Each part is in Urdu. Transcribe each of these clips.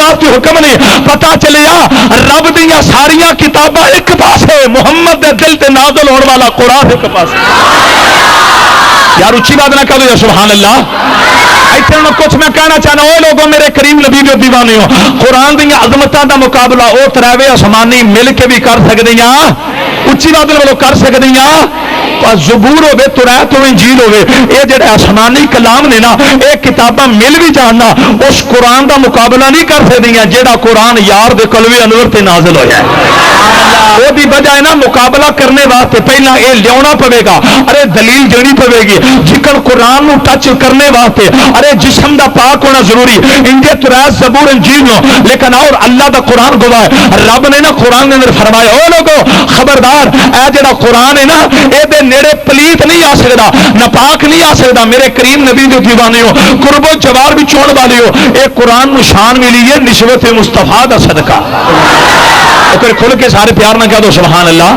واسطے حکم نے پتا چلیا رب دیا ساریا کتاباں ایک پاسے محمد دے دل تے نازل ہونے والا قرآن ایک پاسے یار اچھی بات نہ کہو یا سبحان اللہ اتنے کچھ میں کہنا چاہنا وہ لوگوں میرے کریم نبی جو دیوانے ہو قرآن دیا عظمتوں کا مقابلہ وہ تراوے آسمانی مل کے بھی کر سکتے ہیں اچھی بات والوں کر سکتے ہیں زبور ہوے تورات ہوے انجیل ہوے یہ جڑے آسمانی کلام نے نا یہ کتاباں مل بھی جاننا اس قرآن دا مقابلہ نہیں کر سکدیاں جڑا قرآن یار دے قلبِ انور تے نازل ہویا ہے وہ دی بجائے نا مقابلہ کرنے واسطے پہلا یہ لیاونا پوے گا ارے دلیل دینی پوے گی جکن قرآن نو ٹچ کرنے واسطے ارے جسم دا پاک ہونا ضروری انجے تورات زبور انجیل نو لیکن اور اللہ دا قرآن گواہ ہے رب نے نا قرآن نے فرمایا او لوگو خبردار اے جڑا قرآن ہے نا اے دے نیڑے پلیت نہیں آ سکتا ناپاک نہیں آ سکتا میرے کریم نبی دے دیوانے ہو قرب و جوار بھی چون والے ہو اے قرآن نو شان ملی ہے نسبت مصطفیٰ دا صدقہ پھر کھل کے سارے پیار نہ کہہ دو سبحان اللہ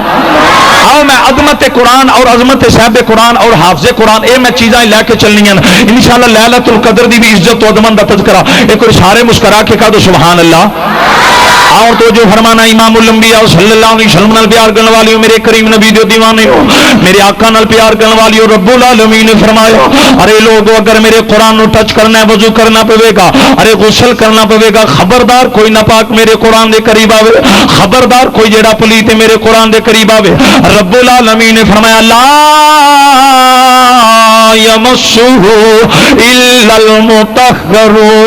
آؤ میں عظمت قرآن اور عظمت صاحب قرآن اور حافظ قرآن اے میں چیزیں لے کے چلنی ہیں انشاءاللہ لیلۃ القدر دی بھی عزت و عظمت دا تذکرہ ایک سارے مسکرا کے کہہ دو سبحان اللہ اور تو جو فرمانا امام الانبیاء صلی اللہ علیہ وسلم نال پیار کرنے والی ہو میرے کریم نبی دے دیوانے ہو میرے آقا نال پیار کرنے والی ہو رب العالمین نے فرمایا ارے لوگوں اگر میرے قرآن نو ٹچ کرنا ہے وضو کرنا پوے گا ارے غسل کرنا پوے گا خبردار کوئی ناپاک میرے قرآن دے قریب آوے خبردار کوئی جڑا پلیت میرے قرآن دے قریب آوے رب العالمین نے فرمایا لا یمسہ الا المطہرون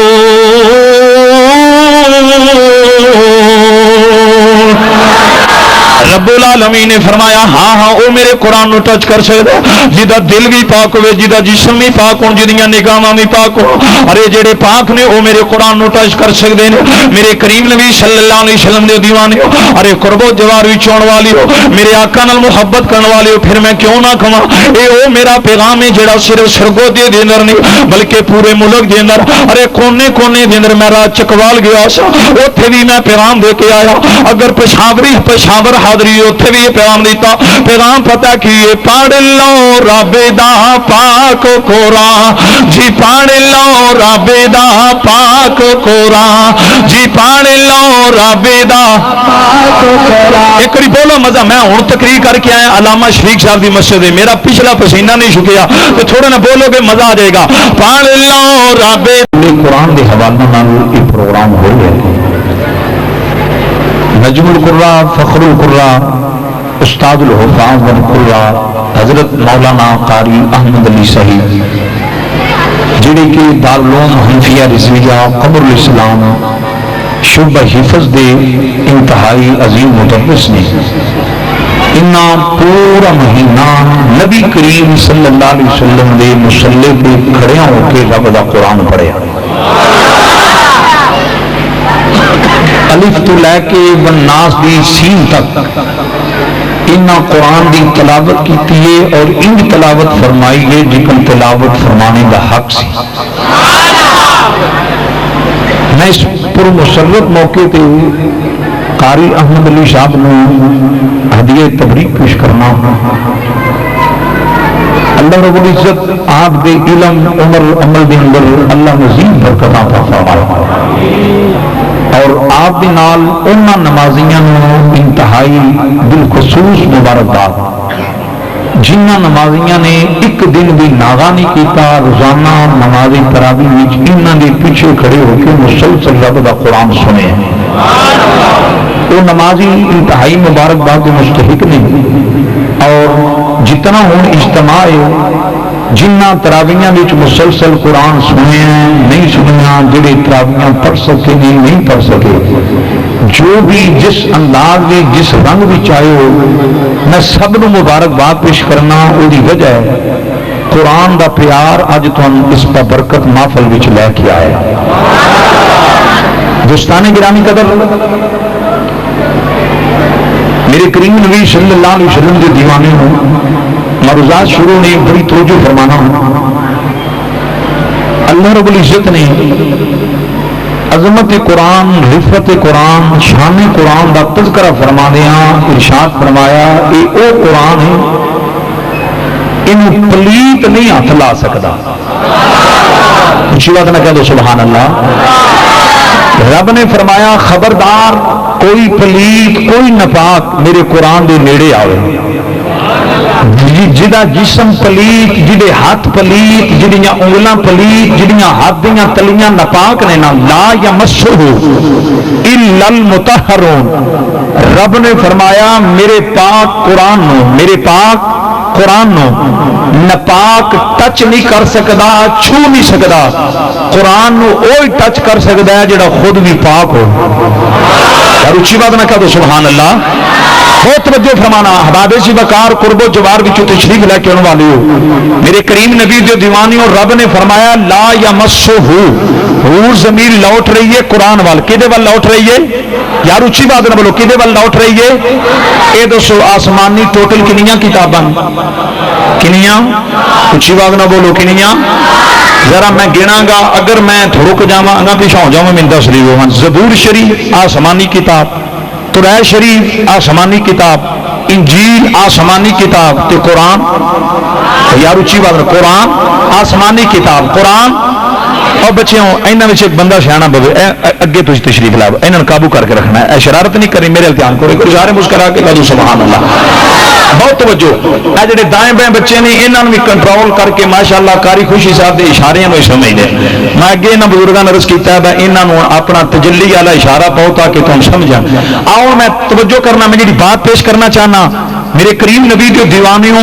رب العالمین نے فرمایا ہاں ہاں وہ میرے قرآن نو ٹچ کر سکتا جدا دل بھی پاک ہوئے جدا جسم بھی پاک ہو جدیاں نگاہاں بھی پاک ہو ارے جڑے پاک نے وہ میرے قرآن نو ٹچ کر سکتے ہیں میرے کریم نبی صلی اللہ علیہ وسلم دے دیوانے ہو ارے قرب و جوار بھی چون والی ہو میرے آقا نال محبت کرنے والی ہو پھر میں کیوں نہ کہاں اے او میرا پیغام ہے جڑا صرف سرگو دے اندر نہیں بلکہ پورے ملک دے اندر ارے کونے کونے دے اندر میں رات چکوال گیا سا اوتھے بھی میں پیغام دے کے آیا اگر پشاور حاضری اوتھے بھی یہ پیغام دیتا پیغام پتہ کیے پڑھ لو رب دا پاک قرآن جی پڑھ لو رب دا پاک قرآن جی پڑھ لو رب دا پاک قرآن ایک باری بولو مزہ میں ہوں تقریر کر کے آیا علامہ شفیق صاحب دی مسجد ہے میرا پچھلا پسینہ نہیں شکیا تو تھوڑا نہ بولو گے مزہ آ جائے گا پڑھ لو رب قرآن دے حوالے نال یہ پروگرام ہو گیا نجم القراء فخر القراء استاد الحفاظ والقراء حضرت مولانا قاری احمد علی صاحب جڑے کہ دارالعلوم حنفیہ رضویہ قمر الاسلام شعبہ حفظ دے انتہائی عظیم مدرس نے انہاں پورا مہینہ نبی کریم صلی اللہ علیہ وسلم دے مصلی پہ کھڑے ہو کے رب دا قرآن پڑھیا الف تو لے کے والناس دی سین تک انہاں قرآن دی تلاوت کیتی ہے اور ان تلاوت فرمائی ہے جکن تلاوت فرمانے دا حق سی میں اس پر مسرت موقع تے قاری احمد علی صاحب نے ہدیہ تبریک پیش کرنا اللہ رب العزت آپ دے علم عمر عمل دے اندر اللہ مزید برکت عطا فرمائے اور آپ دے نال انہاں نمازیاں انتہائی بالخصوص مبارکباد جنہاں نمازیاں نے ایک دن بھی ناغا نہیں کیتا روزانہ نماز تراویح وچ انہاں دے پیچھے کھڑے ہو کے مسلسل رب دا قرآن سنے وہ نمازی انتہائی مبارکباد کے مستحق نہیں اور جتنا ہون اجتماع ہے جنہ تراویحاں وچ مسلسل قرآن سنے نہیں سنیا جڑے تراویحاں پڑھ سکے نہیں پڑھ سکے جو بھی جس انداز میں جس رنگ وچ آئے ہو میں سب نو مبارکباد پیش کرنا وہ دی وجہ ہے قرآن دا پیار اج تم اس پر برکت محفل وچ لے کے آئے دوستان گرامی قدر میرے کریم نبی صلی اللہ علیہ وسلم کے دیوانے ہوں معروضات شروع نے بڑی توجہ فرمانا اللہ رب العزت نے عظمت قرآن رفت قرآن شان قرآن دا تذکرہ فرما دیا ارشاد فرمایا یہ او قرآن ہے انہوں پلیت نہیں ہاتھ لا سکتا اچھی بات نہ کہہ دو سبحان اللہ رب نے فرمایا خبردار کوئی پلیت کوئی نپاک میرے قرآن دے نیڑے آئے، جہاں جسم پلیت، جہے ہاتھ پلیت، جہاں انگلاں پلیت، جہاں ہاتھ دیاں تلیاں نپاک نے نا، لا یمسہ الا المطہرون، رب نے فرمایا میرے پاک قرآن نو، میرے پاک قرآن نو نپاک ٹچ نہیں کر سکتا، چھو نہیں سکتا، قرآن نو وہی ٹچ کر سکتا ہے جڑا خود بھی پاک ہو۔ اور اچھی بات نہ کہہ دو سبحان اللہ۔ بہت توجہ فرمانا، احباب سی وقار قرب و جوار وچوں تشریف لے کے آنے والے ہو، میرے کریم نبی جو دیوانیوں رب نے فرمایا لا یمسہ، حور ضمیر لوٹ رہی ہے قرآن وال، کدے وال لوٹ رہی ہے یار اچھی بات نہ بولو، کدے وال لوٹ رہی ہے؟ اے دسو آسمانی ٹوٹل کنیاں کتاباں؟ کنیاں؟ اچھی بات نہ بولو کنیاں؟ ذرا میں گنا گا، اگر میں رک جاواں اگاں پیچھے ہو جاواں میں دس لیو ہاں۔ زبور شریف آسمانی کتاب، قرآن شریف آسمانی کتاب، انجیل آسمانی کتاب، تے قرآن یار اچھی بات ہے، قرآن آسمانی کتاب، قرآن۔ اور بچیوں انہاں وچ ایک بندہ سیاںا بوے، اگے تسی تشریف لاؤ، انہاں نوں قابو کر کے رکھنا ہے، شرارت نہیں کرنی، میرے دھیان کرو، کوئی سارے مسکرا کے کہو سبحان اللہ۔ بہت توجہ، اے جڑے دائیں بائیں بچے نے انہاں نوں بھی کنٹرول کر کے ماشاءاللہ قاری خوشی صاحب دے اشاریاں نوں سمجھدے۔ میں اگے انہاں بزرگاں نے عرض کیتا ہے انہاں نوں اپنا تجلی والا اشارہ پاؤ تاکہ تم سمجھن۔ آؤ میں توجہ کرنا، میں جڑی بات پیش کرنا چاہنا، میرے کریم نبی کے دیوانیوں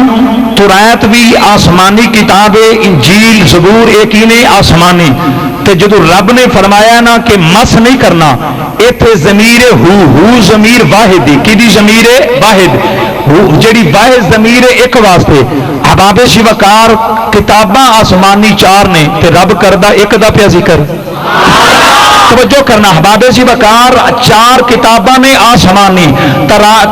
تورات بھی آسمانی کتاب ہے، انجیل زبور ایک ہی نے آسمانی، تے جدو رب نے فرمایا نا کہ مس نہیں کرنا، ایتھے ضمیر ہو ضمیر واحد دی، کی دی ضمیر واحد، جڑی واحد ضمیر ایک واسطے۔ احباب سی وقار کتاباں آسمانی چار نے تے رب کردہ ایک دا پیا ذکر۔ توجہ کرنا احباب سی وقار چار کتاباں نے آسمانی،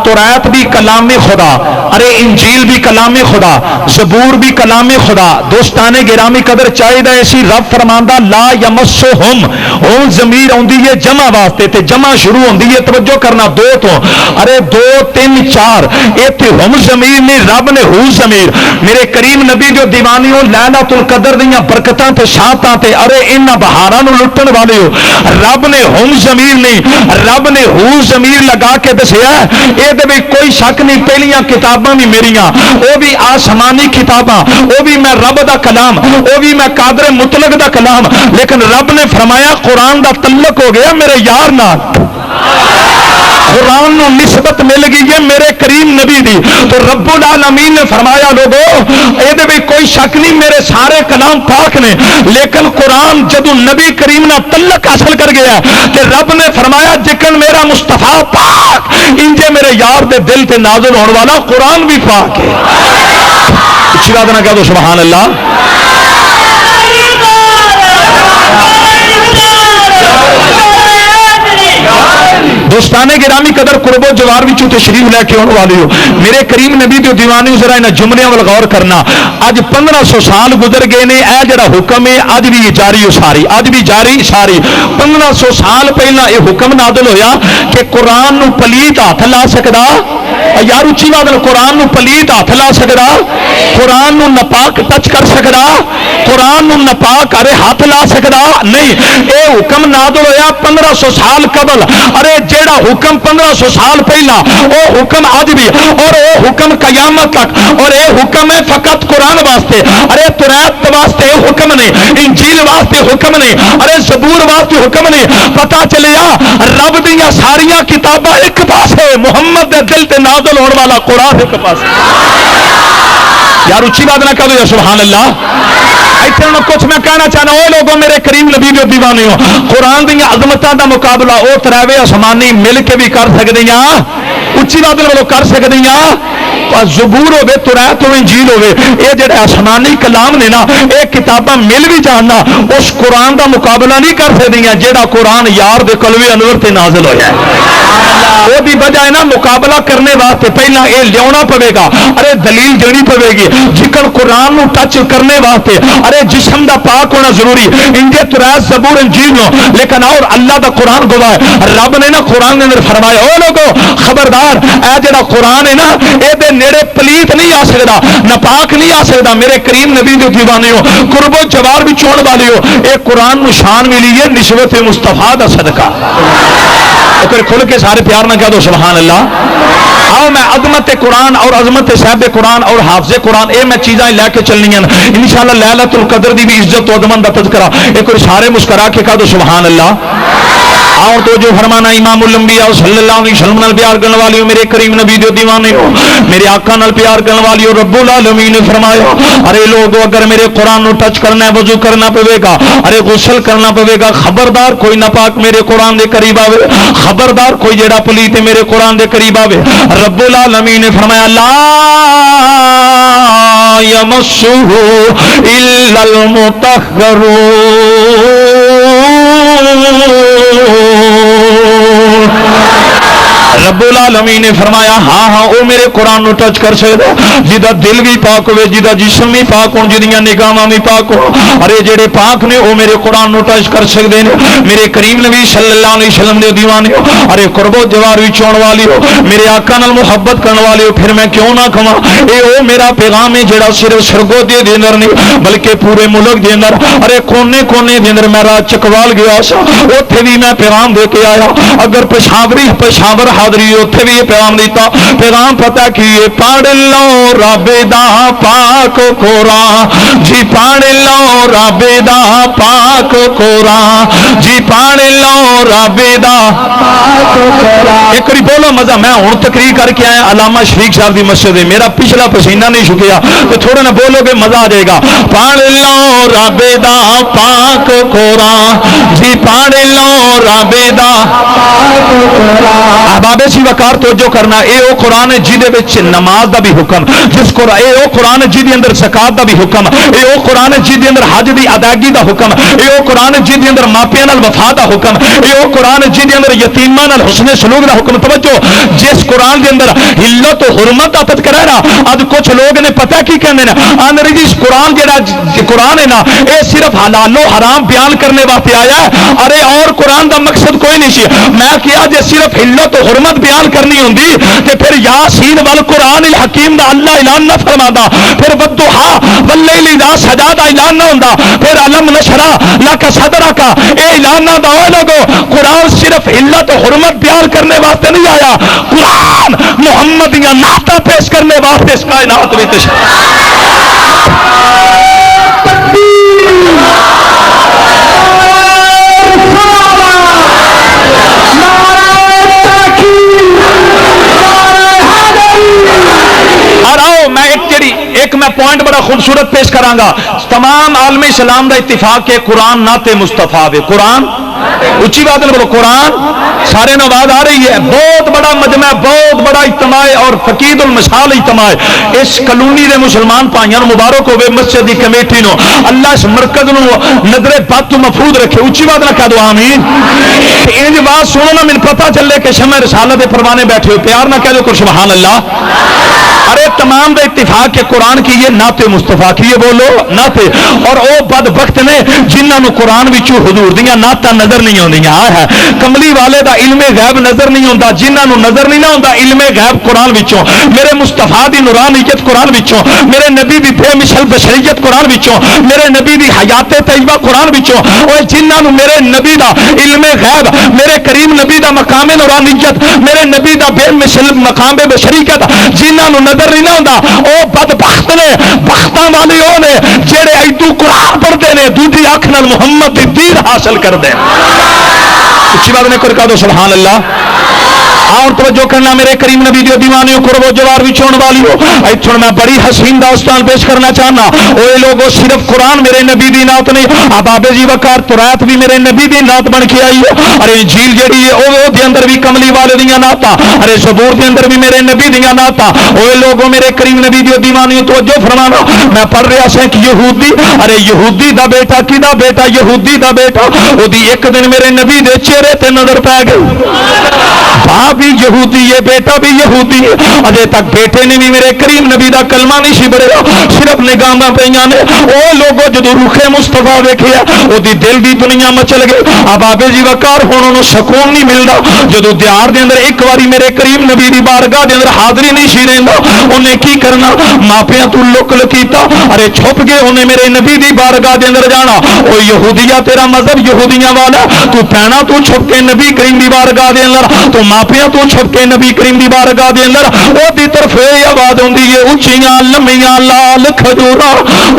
تورات بھی کلام خدا، ارے انجیل بھی کلام خدا، زبور بھی کلام خدا۔ دوستان گرامی قدر چاہیے اسی رب فرماندا لا یمسہم، ہن ضمیر آندی ہے جمع واسطے تے جمع شروع ہوندی ہے، توجہ کرنا دو تو، ارے دو تین چار، ایتھے ہم ضمیر نے، رب نے ہو ضمیر۔ میرے کریم نبی جو دیوانیوں لیلۃ القدر دیاں برکتاں تے شانتاں تے ارے انہاں بہاراں نوں لٹن والے ہو، رب نے ہم ضمیر نہیں، رب نے ہو ضمیر لگا کے دسیا اے دے وچ کوئی شک نہیں، پہلیاں کتاباں بھی میریاں، وہ بھی آسمانی کتاباں، وہ بھی میں رب دا کلام، وہ بھی میں قادر مطلق دا کلام، لیکن رب نے فرمایا قرآن دا تعلق ہو گیا میرے یار نال، قرآن نو نسبت مل گئی ہے میرے کریم نبی دی، تو رب العالمین نے فرمایا لوگو اے دے وچ کوئی شک نہیں میرے سارے کلام پاک نے، لیکن قرآن جدو نبی کریم نہ تعلق حاصل کر گیا کہ رب نے فرمایا جکن میرا مصطفیٰ پاک انجے میرے یار دے دل تے نازل ہونے والا قرآن بھی پاک ہے۔ اچھی بات نہ کہہ دو سبحان اللہ۔ دوستانے گرامی قدر قرب و جوار بھی تشریف لے کے آنے والے ہو، میرے کریم نبی جو دیوانی ذرا انہاں جملیاں وال غور کرنا۔ اج 1500 سال گزر گئے نے، اے جڑا حکم ہے اج بھی جاری ہو ساری، اج بھی جاری ساری۔ 1500 سال پہلا یہ حکم نازل ہویا کہ قرآن نو پلیت ہاتھ لا سکدا، یار اچھی بات، قرآن نو پلیت ہاتھ لا سکدا، قرآن نو نپاک ٹچ کر سکدا، قرآن نو نپاک ارے ہاتھ لا سکدا نہیں۔ اے حکم نازل ہویا 1500 سال قبل، ارے جیڑا حکم 1500 سال پہلا وہ حکم آج بھی، اور وہ حکم قیامت تک، اور یہ حکم ہے فقط قرآن واسطے، ارے تورات واسطے حکم نہیں، انجیل واسطے حکم نہیں، ارے زبور واسطے حکم نہیں۔ پتا چلیا رب دیا ساریاں کتاباں ایک پاسے، محمد دے دل تے نازل ہونے والا قرآن ایک پاسے۔ یار اچھی بات نہ کہو یا سبحان اللہ۔ اتنا کچھ میں کہنا چاہنا، وہ لوگوں میرے کریم نبی جو دیوانے ہو، قرآن دیا عظمتاں دا مقابلہ وہ تراوے آسمانی مل کے بھی کر سکتے ہیں، اچھی بات نہ کر سکتے ہیں، زبور ہوے تورات ہوے انجیل ہوے، یہ جڑے آسمانی کلام نے نا، یہ کتاباں مل بھی جاننا اس قرآن دا مقابلہ نہیں کر سکتی ہیں جہاں قرآن یار دے قلبِ انور تے نازل ہویا ہے۔ وہ بجائے نا مقابلہ کرنے واسطے پہلا یہ لیا پوے گا، ارے دلیل دینی پوے گی، جکن قرآن نو ٹچ کرنے واسطے ارے جسم دا پاک ہونا ضروری، انجے ترائے زبور انجیل نو، لیکن اور اللہ دا قرآن گواہ ہے، رب نے نا قرآن دے اندر فرمایا او لوگو خبردار اے جڑا قرآن ہے نا اے دے نیڑے پلیت نہیں آ سکدا، ناپاک نہیں آ سکدا، میرے کریم نبی دے دیوانے ہو، قرب و جوار بھی چون والے ہو، اے قرآن نو شان ملی ہے نسبت مصطفیٰ دا صدقہ۔ پھر کھل کے سارے پیار نہ کہہ دو سبحان اللہ۔ آؤ میں عظمت قرآن اور عظمت صاحب قرآن اور حافظ قرآن اے میں چیزیں لے کے چلنی ہیں انشاءاللہ لیلۃ القدر دی بھی عزت و عظمت دا تذکرہ ایک سارے مسکرا کے کہہ دو سبحان اللہ۔ اور تو جو فرمانا امام الانبیاء صلی اللہ علیہ وسلم نال پیار کرنے والی ہو، میرے کریم نبی دے دیوانے ہو، میرے آقا نال پیار کرنے والی ہو، رب العالمین نے فرمایا ارے لوگو اگر میرے قرآن نو ٹچ کرنا ہے وضو کرنا پوے گا، ارے غسل کرنا پوے گا، خبردار کوئی ناپاک میرے قرآن دے قریب آوے، خبردار کوئی جڑا پلیت ہے میرے قرآن دے قریب آوے۔ رب العالمین نے فرمایا لا یمسہ الا المطہرون۔ رب العالمین نے فرمایا ہاں ہاں وہ میرے قرآن نو ٹچ کر سکتا جدا دل بھی پاک ہوئے، جدا جسم بھی پاک ہو، جدیاں نگاہاں بھی پاک ہو، ارے جڑے پاک نے وہ میرے قرآن نو ٹچ کر سکتے ہیں۔ میرے کریم نبی صلی اللہ علیہ وسلم دے دیوانے ہو، ارے قرب و جوار بھی چون والی ہو، میرے آقا نال محبت کرنے والے ہو، پھر میں کیوں نہ کھواں اے او میرا پیغام ہے جڑا صرف سرگو دے اندر نہیں بلکہ پورے ملک دے اندر، ارے کونے کونے دے اندر میں رات چکوال گیا سا اوتھے بھی میں پیغام دے کے آیا، اگر پشاور حاضری اوتھے بھی یہ پیغام دیتا، پیغام پتہ کی پڑھ لو رب دا پاک قرآن جی، پڑھ لو رب دا پاک قرآن جی، پڑھ لو رب دا پاک قرآن۔ ایک باری بولو مزہ، میں ہوں تقریر کر کے آیا علامہ شفیق صاحب دی مسجد ہے، میرا پچھلا پسینہ نہیں شکیا تو تھوڑا نہ بولو گے مزہ آ جائے گا۔ پڑھ لو رب دا پاک قرآن جی، پڑھ لو رب دا پاک قرآن۔ احباب سی وقار توجہ کرنا، اے او قرآن جیدے وچ نماز دا بھی حکم، جس کو اے او قرآن جیدے اندر زکات دا بھی حکم، اے او قرآن جیدے اندر حج دی ادائیگی دا حکم، اے او قرآن جیدے اندر ماپیاں نال وفا دا حکم، اے او قرآن جیدے اندر یتیماں نال حسن سلوک دا حکم۔ توجہ، جس قرآن دے اندر حلت و حرمت دا تذکرہ ہے نا، اج کچھ لوگ نے پتہ کی کہندے نے آندے جی قرآن جڑا قرآن ہے نا اے صرف حلال و حرام بیان کرنے واسطے آیا ہے، ارے اور قرآن دا مقصد کوئی نہیں سی۔ میں کیا جے صرف حلت و حرمت بیان کرنی ہوندی تے پھر یاسین والقرآن الحکیم دا اللہ اعلان نہ فرماتا، پھر والضحیٰ واللیل اذا سجا دا اعلان نہ ہوندا، پھر علم نشرح لک صدرک اے اعلان نہ دا لوگو۔ قرآن صرف علت و حرمت بیان کرنے واسطے نہیں آیا، قرآن محمد یا نعتاں پیش کرنے واسطے اس کائنات میں ایک میں پوائنٹ بڑا خوبصورت پیش کراں گا، تمام عالم اسلام دا اتفاق کہ قرآن نعت مصطفیٰ ہے، قرآن اچھی بات ہے، بولو قرآن سارے نو آواز آ رہی ہے، بہت بڑا مجمع، بہت بڑا اجتماع اور فقید المثال اجتماع، اس کلونی دے مسلمان بھائیاں مبارک ہوئے، مسجد دی کمیٹی نو اللہ اس مرکز نو نظر بد تو محفوظ رکھے، اچھی بات نہ کہہ دو آمین۔ انج بات سنو نا مجھے پتہ چلے کہ شمع رسالت پروانے بیٹھے ہو، پیار نہ کہہ دو سبحان اللہ۔ ارے تمام دا اتفاق کہ قرآن کی یہ نعت مصطفیٰ کی، یہ بولو نعت، اور او بد وقت نے جنہاں نو قرآن وچوں حضور دیاں نعتاں نظر نہیں آندیاں ہے، کملی والے دا علم غیب نظر نہیں ہوندا، جنہاں نو نظر نہیں نہ ہوندا علم غیب قرآن وچوں، میرے مصطفیٰ دی نورانیت قرآن وچوں، میرے نبی دی بے مثل بشریت قرآن وچوں، میرے نبی دی حیات طیبہ قرآن وچوں، او جنہاں نو میرے نبی دا علم غیب، میرے کریم نبی دا مقام نورانیت، میرے نبی دا بے مثل مقام بشریت جنہاں نو نظر نہیں نہ ہوندا، او بدبخت نے، بختاں والے او نے جڑے ایدو قرآن پڑھتے نے، دوجی اکھ نال محمد دی دین حاصل کردے۔ اچھی بات نہیں کر دو سبحان اللہ۔ اور توجہ کرنا میرے کریم نبی جو دیوانے قرب و جوار بھی چھوڑ والی ہو، ایتھوں میں بڑی حسین داستان پیش کرنا چاہنا، اوے لوگو صرف قرآن میرے نبی دی نعت نہیں، احباب جی وقار تورات بھی میرے نبی دی نعت بن کے آئی ہے، ارے انجیل جڑی ہے او دے اندر بھی کملی والے دیاں نعتاں، ارے زبور دے اندر بھی میرے نبی دیاں نعتاں، اوے لوگو میرے کریم نبی دی دیوانے توجہ فرمانا، میں پڑھ رہا سی کہ یہودی، ارے یہودی دا بیٹا کیدا بیٹا، یہودی دا بیٹا، او دی ایک دن میرے نبی دے چہرے تے نظر پے گئی، باپ بھی یہودی ہے, بیٹا بھی یہودی ہے. اجے تک بیٹے نے بھی میرے کریم نبی دا کلمہ نہیں سی پڑھیا, صرف نگاہاں پئیاں نے. او لوگوں جدوں روح مصطفیٰ ویکھیا او دی دل دی دنیا مچل گئی. اب بابے جی وقار ہن انہوں سکون نہیں ملدا. جدوں دیار دے اندر ایک واری میرے کریم نبی دی بارگاہ دے اندر حاضری نہیں سی رہندا, انہیں کی کرنا, ماپیاں تو لک لکیتا, ارے چھپ گئے انہیں میرے نبی دی بارگاہ دے اندر جانا. او یہودیہ تیرا مذہب یہودیاں والا, تو پینا تو چھپ کے نبی کریم دی بارگاہ دے اندر, تو ماپیاں تو چھپ کے نبی کریم دی بارگاہ دے اندر. او دی طرف یہ آواز ہوندی ہے, اچھیاں لمیاں لال کھجورا,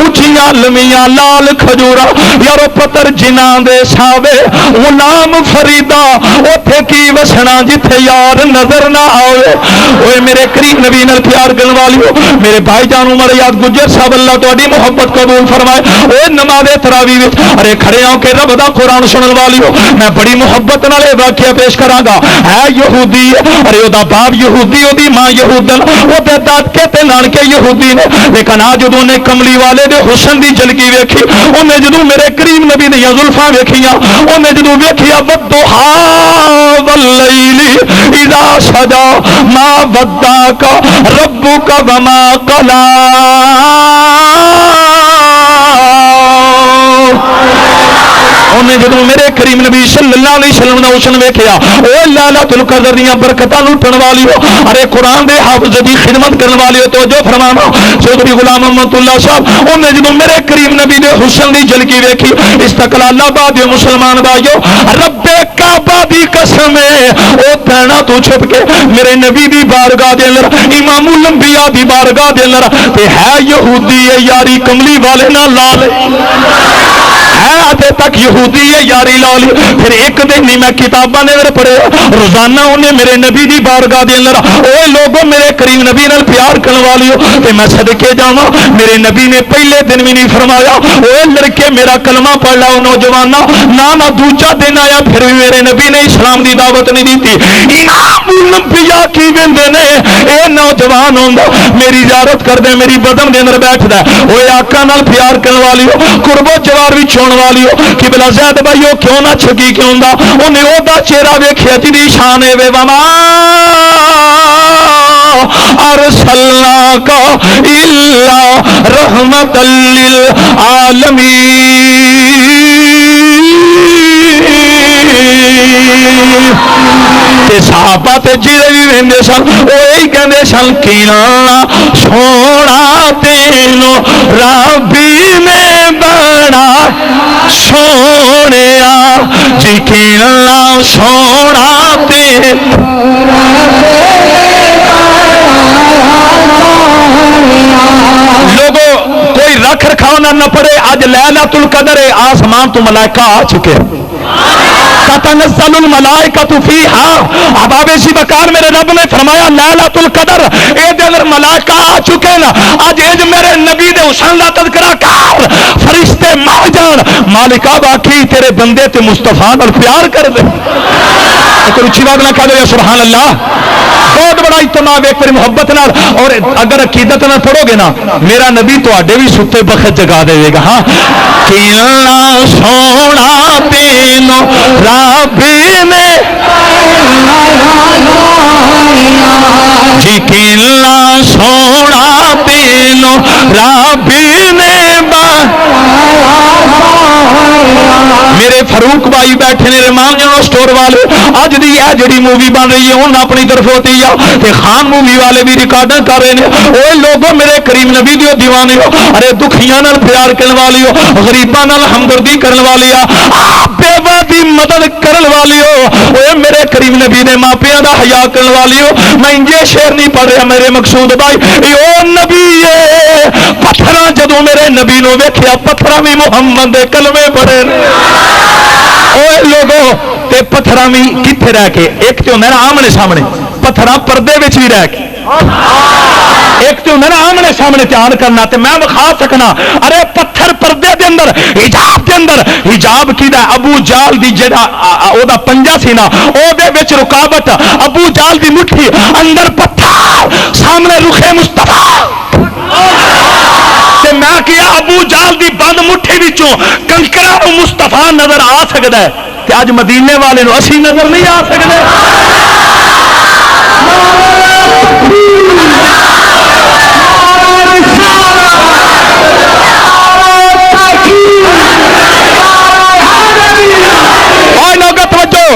اچھیاں لمیاں لال کھجورا, یارو پتر جناں دے ساوے غلام فریدا, اوتھے کی وسنا جتھے یار نظر نہ آوے. اوے میرے کریم نبی نال پیار کرن والیو, میرے بھائی جان عمر یاد گجر صاحب اللہ تہاڈی محبت قبول فرمائے. اوے نماز تراویح وچ ارے کھڑے ہو کے رب دا قرآن سنن والیو, میں بڑی محبت نال یہ واقعہ پیش کراں گا. ہے یہودی, ارے او دا باپ یہودی, او دی ماں یہودن, او دے دادکے تے نانکے یہودی نے, لیکن آج جدوں نے کملی والے دے حسن دی جھلکی ویکھی, انہیں جدوں میرے کریم نبی دی زلفاں ویکھیاں, انہیں جدوں ویکھیا والضحا واللیل اذا سجا ما ودعک ربک وما قلا. انہیں جدوں میرے کریم نبی صلی اللہ علیہ وسلم نے حسن ویکھیا, او لیلۃ القدر دیاں برکتاں لٹن والیو, ارے قرآن دے حافظ دی خدمت کرن والیو, توجہ فرمانا چودھری غلام محمد اللہ صاحب, انہیں جدوں میرے کریم نبی دے حسن دی جھلکی ویکھی, استقلال آباد مسلمان بھائیو, رب کعبہ دی قسم ہے, او پینا تو چھپ کے میرے نبی دی بارگاہ دے اندر, امام الانبیاء دی بارگاہ دے اندر, تے ہے یہودی ہے یاری کملی والے نال لا لے, ہے ابھی تک یہودی ہے یاری لا لی. پھر ایک دن نہیں میں کتاباں نے پڑھے, روزانہ انہیں میرے نبی دی بارگاہ دے اندر, اوے لوگوں میرے کریم نبی نال پیار کرن والیو, تے میں صدقے جاواں, میرے نبی نے پہلے دن بھی نہیں فرمایا اوے لڑکے میرا کلمہ پڑھ لاؤ نوجواناں, نہ دوجا دن آیا پھر بھی میرے نبی نے اسلام دی دعوت نہیں دیتی. امام الانبیاء کی ویندے نے, اے نوجوان ہوندا میری زیارت کر دے, میری بدن دے اندر بیٹھدا, اوے آقا نال پیار کرن والیو, قرب و جوار وچ چھون والیو, قبلہ زید بھائیو کیوں نہ چھکی کیوں دا, انہیں او دا چہرہ ویکھیا جدی شان ہے, وما ارسلناک الا رحمت للعالمین. صحابہ تے جڑے بھی ویندے سن وہی کہندے سن کینا سونا تینو ربی نے بنا سونیا, جی کینا سونا تینو لوگوں کوئی رکھ رکھاؤ نہ پڑے. آج لیلۃ القدر آسمان تو ملائکہ آ چکے, تتنزل الملائکۃ فیہا. اب اسی بکار میرے رب نے فرمایا لیلۃ القدر اے دے اندر ملائکہ آ چکے نا. اج اے میرے نبی دے حسن دا تذکرہ کر, فرشتے مر جان, مالکہ باقی تیرے بندے تے مصطفیٰ نال پیار کر دے. کوئی اچھی بات نہ کہہ دے سبحان اللہ. بہت بڑا اجتماع ویکھ تیری محبت نال, اور اگر عقیدت نال پڑھو گے نا میرا نبی تواڈے بھی ستے بخت جگا دے گا. ہاں کینا سونا تینو ربی نے, جی کینا سونا تینو ربی نے میرے فاروق بھائی بیٹھے نے رحمان جنرل سٹور والے, اج دی اے جڑی مووی بن رہی ہے ان اپنی طرف ہوتی ہے, تے خان مووی والے بھی ریکارڈ کر رہے ہیں. اوے لوگوں میرے کریم نبی دیو دیوانے ہو, ارے دکھیاں نال پیار کرن والی ہو, غریباں نال ہمدردی کرن والی ہو, بیوہ دی مدد کرن والی ہو, اوے میرے کریم نبی دے ماپیاں دا حیا کرن والی ہو. میں یہ شعر نہیں پڑھ رہا میرے مقصود بھائی, او نبی پتھراں جدوں میرے نبی نو ویکھیا پتھراں بھی محمد دے کلمے پڑھے. اوے لوگوں تے پتھراں بھی کتھے رہ کے, ایک تے ہوندا نا آمنے سامنے, پتھراں پردے وچ بھی رہ کے, ایک تے ہوندا نا آمنے سامنے دھیان کرنا تے میں وکھا سکنا. ارے پتھر پردے دے اندر, حجاب دے اندر, حجاب کیدا ابو جال دی جڑا او دا پنجا سی نا او دے وچ رکاوٹ, ابو جال دی مٹھی اندر پتھر, سامنے رخ مصطفیٰ. تے میں کیا ابو جال دی بند مٹھی وچوں کنکرا مصطفیٰ نظر آ سکدا ہے, تے اج مدینے والے نو اسی نظر نہیں آ سکدے. اور نوگت توجہ،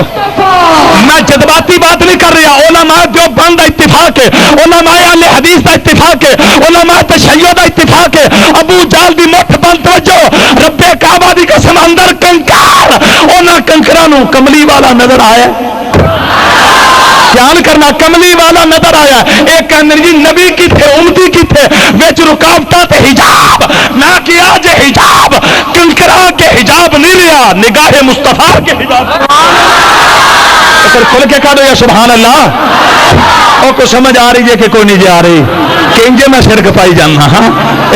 میں جذباتی بات نہیں کر رہا، علماء دیوبند کا اتفاق ہے، علماء اہل حدیث کا اتفاق ہے، علماء تشیع کا اتفاق ہے، ابو جہل دی مٹھ بند توجہ، رب کعبہ دی قسم اندر کنکار، انہاں کنکراں نوں کملی والا نظر آیا، دھیان کرنا، کملی والا نظر آیا، ایک کہنے جی نبی کی تھے امتی کی تھے وچ رکاوٹاں تے حجاب، میں کیا جے حجاب کنکراں کے حجاب نہیں رہا، نگاہ مصطفیٰ کے حجاب، کھل کے کہہ دو یا سبحان اللہ۔ اور کو سمجھ آ رہی ہے کہ کوئی نہیں جا رہی کہ انجے میں شرک پائی جانا، ہاں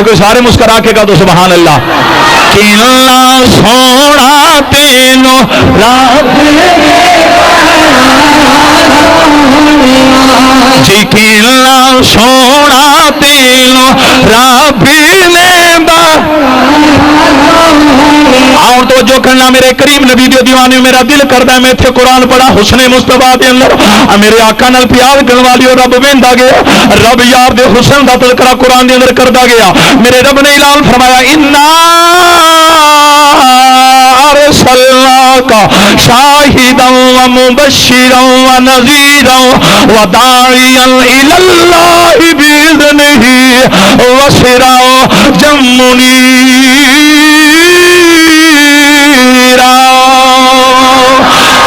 کوئی سارے مسکرا کے کہہ دو سبحان اللہ۔ کینا سونا تینوں رب جی کینا سونا تینوں رب نے اور تو جو کرنا میرے قریب نبی دے دیوانے میرا دل کردا ہے میں اتنے قرآن پڑھا حسن مصطفیٰ دے اندر میرے آقا نال پیار کرن والیو رب ویندا گیا، رب یار دے حسن دا تذکرہ قرآن دے اندر کردا گیا، میرے رب نے اعلان فرمایا انا ارسلناک شاہدا ومبشرا ونذیرا وداعیا الی اللہ باذنہ وسراجا منیرا۔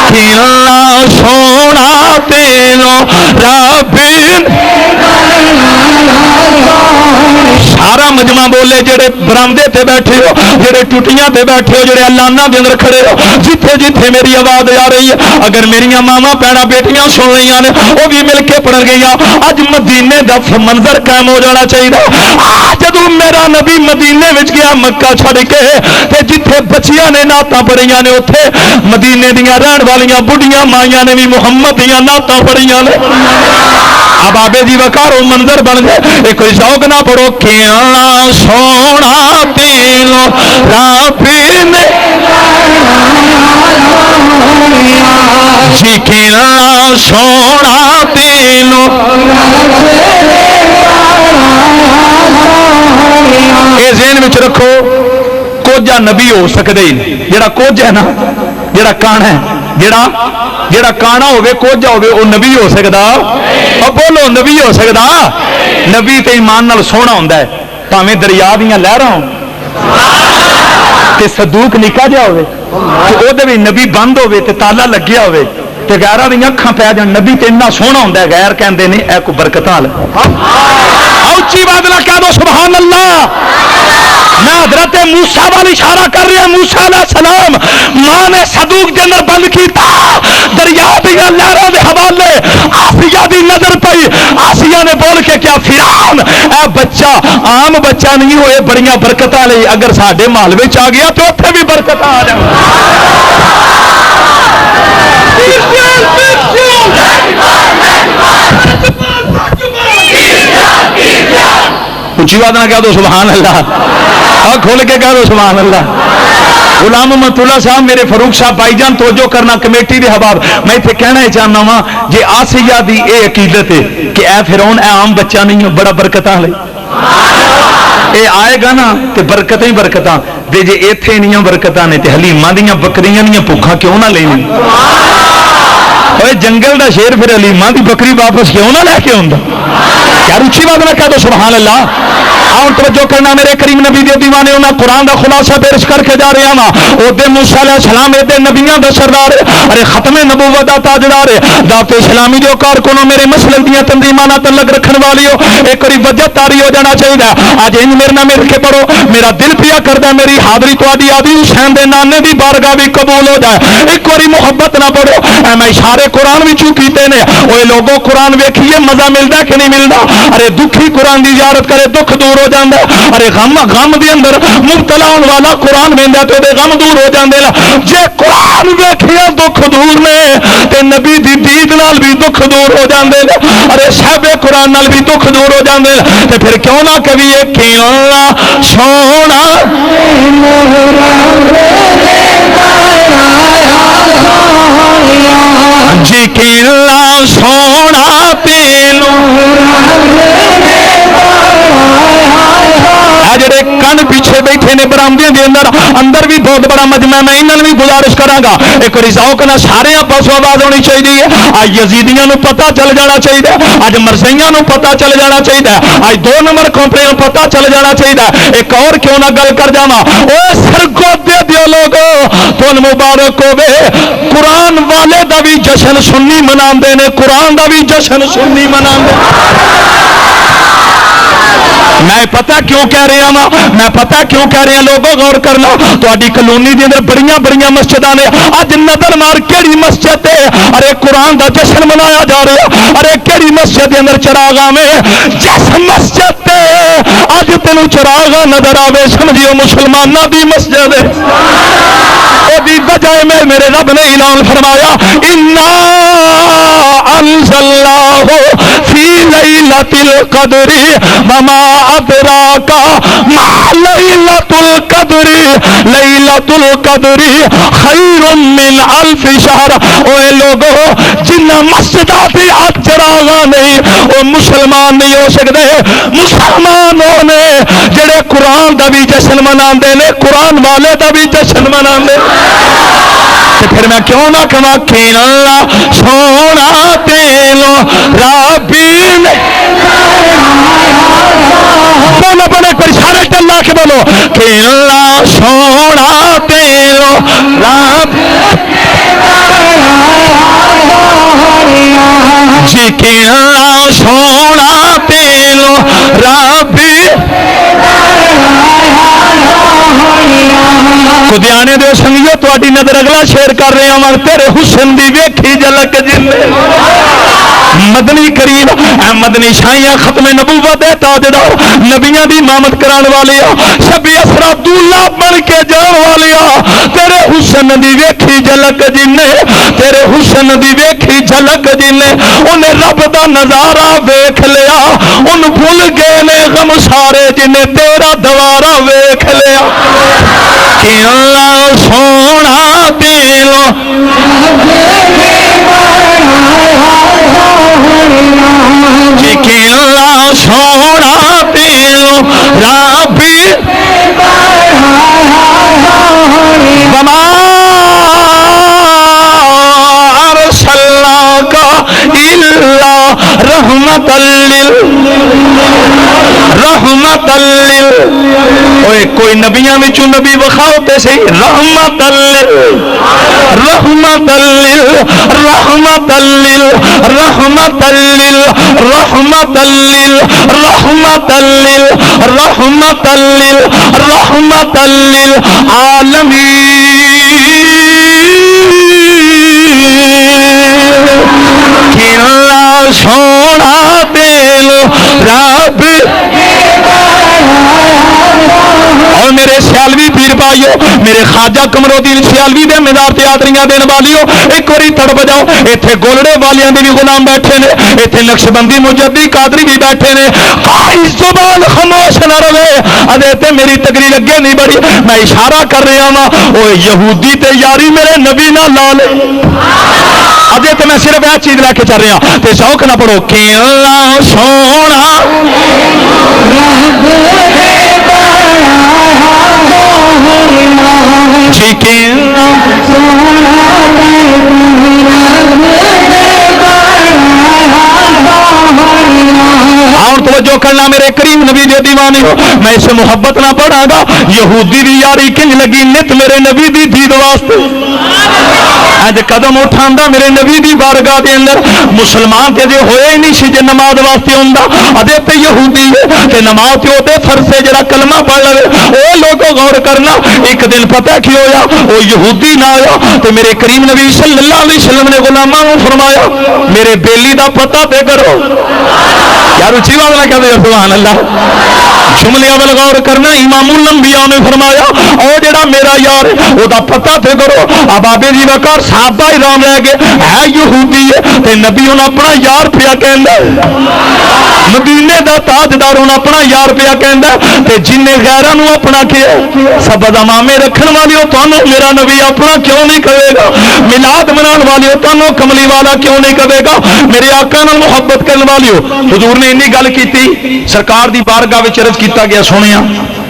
کینا سونا تینوں رب سارا مجمع بولے جڑے برامدے تے بیٹھے ہو، جڑے ٹوٹیاں تے بیٹھے ہو، جڑے اعلانہ دے اندر کھڑے ہو، جتھے جتھے میری آواز آ رہی ہے، اگر میریاں ماما پیڑا بیٹیاں سن رہی نے وہ بھی مل کے پڑھ گئی، اج مدینے دا منظر قائم ہو جانا چاہیے۔ جدوں میرا نبی مدینے وچ گیا مکہ چھڑ کے تے جتھے بچیاں نے نعتاں پڑھیاں نے اوتھے مدینے دیاں رہن والیاں بڑھیاں مائیاں نے بھی محمد دیاں نعتاں پڑھیاں نے۔ اب آبے جی وکارو منظر بن گئے، ایک کوئی ذوق نہ پڑھو کینا سونا تینوں رب نے جی کینا سونا تینوں اے ذہن وچ رکھو کوجا نبی ہو سکدے ہی نہیں، جڑا کوج ہے نا جڑا کانا ہے جڑا کانا ہوے کوجا ہوے او نبی ہو سکدا؟ او بولو نبی ہو سکدا؟ نبی تے ایمان نال سونا ہوندا ہے، بھاویں دریا دیاں لہراں ہون تے صدوق نکا جا ہوے تے او دے وچ نبی بند ہوے تے تالا لگیا ہوے تے غیراں دیاں اکھاں پے جان، نبی تے اتنا سونا ہوندا ہے غیر کہندے نے اے کو برکتاں والا۔ اونچی آواز نال کہہ دو سبحان اللہ۔ میں حضرت موسیٰ وال اشارہ کر رہا، موسیٰ علیہ السلام ماں نے صدوق دے اندر بند کیتا، دریا دیاں لہراں دے حوالے آسیہ دی نظر پئی، آسیہ نے بول کے کیا فرعون اے بچہ عام بچہ نہیں ہوئے بڑیاں برکتاں لئی، اگر ساڈے محل وچ آ گیا تو اوتھے بھی برکتاں آ جان۔ اونچی بات نہ کہہ دو سبحان اللہ، اور کھول کے کہہ دو سبحان اللہ۔ غلام محمد اللہ صاحب میرے فاروق صاحب بھائی جان توجہ کرنا کمیٹی دے حباب، میں اتنے کہنا ہی چاہنا وا جی آسیہ دی اے عقیدت ہے کہ اے فرعون اے عام بچہ نہیں ہو، بڑا برکتاں لے اے آئے گا نا تے برکتاں ہی برکتاں دے، جے ایتھے نہیں برکتاں نے تے حلیماں دیاں بکریاں دیاں بھوکھاں کیوں نہ لینی؟ اوے جنگل دا شیر پھر حلیماں دی بکری واپس کیوں نہ لے کے آوندا؟ کیا اچھی بات نہ کہہ دو سبحان اللہ۔ اور توجہ کرنا میرے کریم نبی دے دیوانے انہاں قرآن دا خلاصہ پیش کر کے جا رہے ہیں او دے موسیٰ علیہ السلام دے نبیاں دا سردار، ارے ختم نبوت دا تاجدار، دعوت اسلامی جو کارکنوں میرے مسلک دیاں تنظیماں تعلق رکھن والیو ایک واری وجہ تاری ہو جانا چاہیے۔ اج انج میرے نال مل کے پڑھو، میرا دل پیا کردا میری حاضری تہاڈی آدی حسین دے نانے دی بارگاہ بھی قبول ہو جائے، ایک واری محبت نہ پڑھو، اے میں اشارے قرآن وچوں کیتے نے، اوے لوگوں قرآن ویکھیے مزہ ملدا کہ نہیں ملدا؟ ارے دکھی قرآن دی زیارت کرے دکھ دور ہو جاندا، ارے غم دے اندر مبتلا ہون والا قرآن ویندا تے دے غم دور ہو جاندے، جے قرآن ویکھیا دکھ دور نے تے نبی دی دید نال بھی دکھ دور ہو جاندے، ارے صاحب قرآن نال بھی دکھ دور ہو جاندے، تے پھر کیوں نہ کہیے کیوں سونا جی کیوں سونا تینوں جڑے کن پیچھے پاسے بیٹھے نے برامدے دے اندر بھی بہت بڑا مجمع، میں انہوں نے بھی گزارش کراں ایک بار ذوق نہ سارے پاسوں آواز ہونی چاہیے. اج یزیدیاں نو پتہ چل جانا چاہیے، اج مرزیاں نو پتہ چل جانا چاہیے، اج 2 نمبر کمپنی نو پتہ چل جانا چاہیے. ایک اور کیوں نہ گل کر جاواں، او سرگودے دیو لوگو تن مبارک ہوے، قرآن والے دا بھی جشن سنی مناندے نے، قرآن دا بھی جشن سنی مناندے. میں پتہ کیوں کہہ رہا ہاں، میں پتہ کیوں کہہ رہا لوگوں غور کرنا. تہاڈی کالونی دے اندر بڑیاں بڑیاں مسجداں نے، اج نظر مار کیڑی مسجد تے ارے قرآن دا جشن منایا جا رہا، ارے کیڑی مسجد دے اندر چراغاں میں، جس مسجد تے اج تینوں چراغاں نظر آوے سمجھیو مسلماناں دی مسجد ہے. او دی وجہ میں میرے رب نے اعلان فرمایا انا انزلناہ فی لیلۃ القدر وما ادراک ما لیلۃ القدر لیلۃ القدر خیر من الف شہر. اوے لوگو جنہ مسجداں تے اج چراغاں نہیں او مسلمان نہیں ہو سکدے. مسلمانوں نے جڑے قرآن دا بھی جشن مناندے نے، قرآن والے دا بھی جشن مناندے. پھر میں کیوں نہ کہاں کہ اللہ سونا تیلو ربی نے بولو بولو کوئی سارے اللہ کے بولو کہ اللہ سونا تیلو رب جی کہ اللہ سونا تیلو ربی خدیانے دے سنگیو تواڈی نظر اگلا شعر کر رہے ہاں، تیرے حسن دی ویکھی جھلک جن مدنی کریم مدنی شاہیاں ختم نبوت دے تاجدار نبیاں دی امامت کران والے شبی اسرا دولہ بن کے جان والے تیرے حسن دی ویکھی جھلک جن تیرے حسن دی ویکھی جھلک جن انہیں رب دا نظارہ ویکھ لیا ان بھول گئے نے غم سارے جن تیرا دوارہ ویکھ لیا. کہ اللہ سونا تیلو جی کہ اللہ سونا تیلو ربی وما ارسلناک الا رحمت اوے کوئی نبیاں وچوں نبی وکھاؤ تے صحیح رحمت کہ اللہ سونا دل رب. اور میرے سیالوی پیر بھائیو، میرے خواجہ قمرالدین سیالوی دے مزار تے یاتریاں دین والیو ایک باری تڑپ جاؤ. ایتھے گولڑے والیاں دے بھی غلام بیٹھے نے، ایتھے نقشبندی مجدی قادری بھی بیٹھے نے. کوئی زبان خاموش نہ رہے. اجے تے میری تقریر اگے نہیں بڑھی، میں اشارہ کر رہا ہاں او یہودی تے یاری میرے نبی نہ لا لے. اجے تے میں صرف یہ چیز لے کے چل رہا تے شوق نہ پڑھو کہ اللہ سونا اور توجہ کرنا میرے کریم نبی دے دیوانے ہو. میں اسے محبت نہ پڑھا گا یہودی دی یاری کنج لگی نت میرے نبی دی دید واسطے. اج قدم اٹھاندا میرے نبی دی بارگاہ دے اندر مسلمان تے جے ہوئے ہی نہیں سی جے نماز واسطے ہوندا ادے تے یہودی ہے تے نماز تے اوتے فرض ہے جڑا کلمہ پڑھ لے. او لوگوں غور کرنا ایک دن پتہ کی ہویا او یہودی نہ آیا تے میرے کریم نبی صلی اللہ علیہ وسلم نے غلاماں نوں فرمایا میرے بیلی دا پتہ تے کرو. یار اچھی بات نہ کہتے سبحان اللہ. جملے اول غور کرنا امام الانبیاء نے فرمایا او جڑا میرا یار او دا پتہ تے کرو. ابابے جی وقار صحابہ رام رہ گئے ہے یہودی ہے تے نبی انہاں اپنا یار پیا کہندا مدینے دا تاجدار انہاں اپنا یار پیا کہندا تے جن غیراں نوں اپنا کیا سبد امامے رکھن والیو تانوں میرا نبی اپنا کیوں نہیں کہے گا. میلاد منان والیو تانوں کملی والا کیوں نہیں کہے گا. میرے آقا نال محبت کرن والیو حضور نے انی گل کیتی سرکار دی بارگاہ وچ عرض کیتا گیا سونیا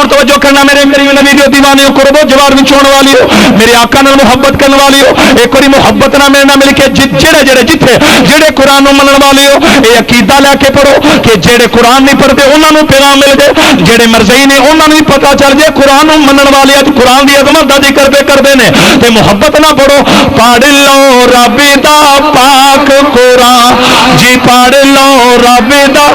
ہوں توجہ کرنا میرے کریم نبی دے دیوانے ہو قرب و جوار وچ ہونے والی ہو میرے آقا نال محبت کرنے والی ہو ایک باری محبت نہ میرے نال مل کے جڑے جتھے جڑے قرآن نو منن والے ہو یہ عقیدہ لے کے پڑھو کہ جڑے قرآن نہیں پڑھتے انہاں نو پیغام مل جائے جڑے مرزئی نے انہاں نو پتہ چل جائے قرآن نو منن والے اج قرآن دی عظمت دا ذکر کردے نے تے محبت نہ پڑھو پڑھ لو رب دا پاک قرآن جی پڑھ لو رب دا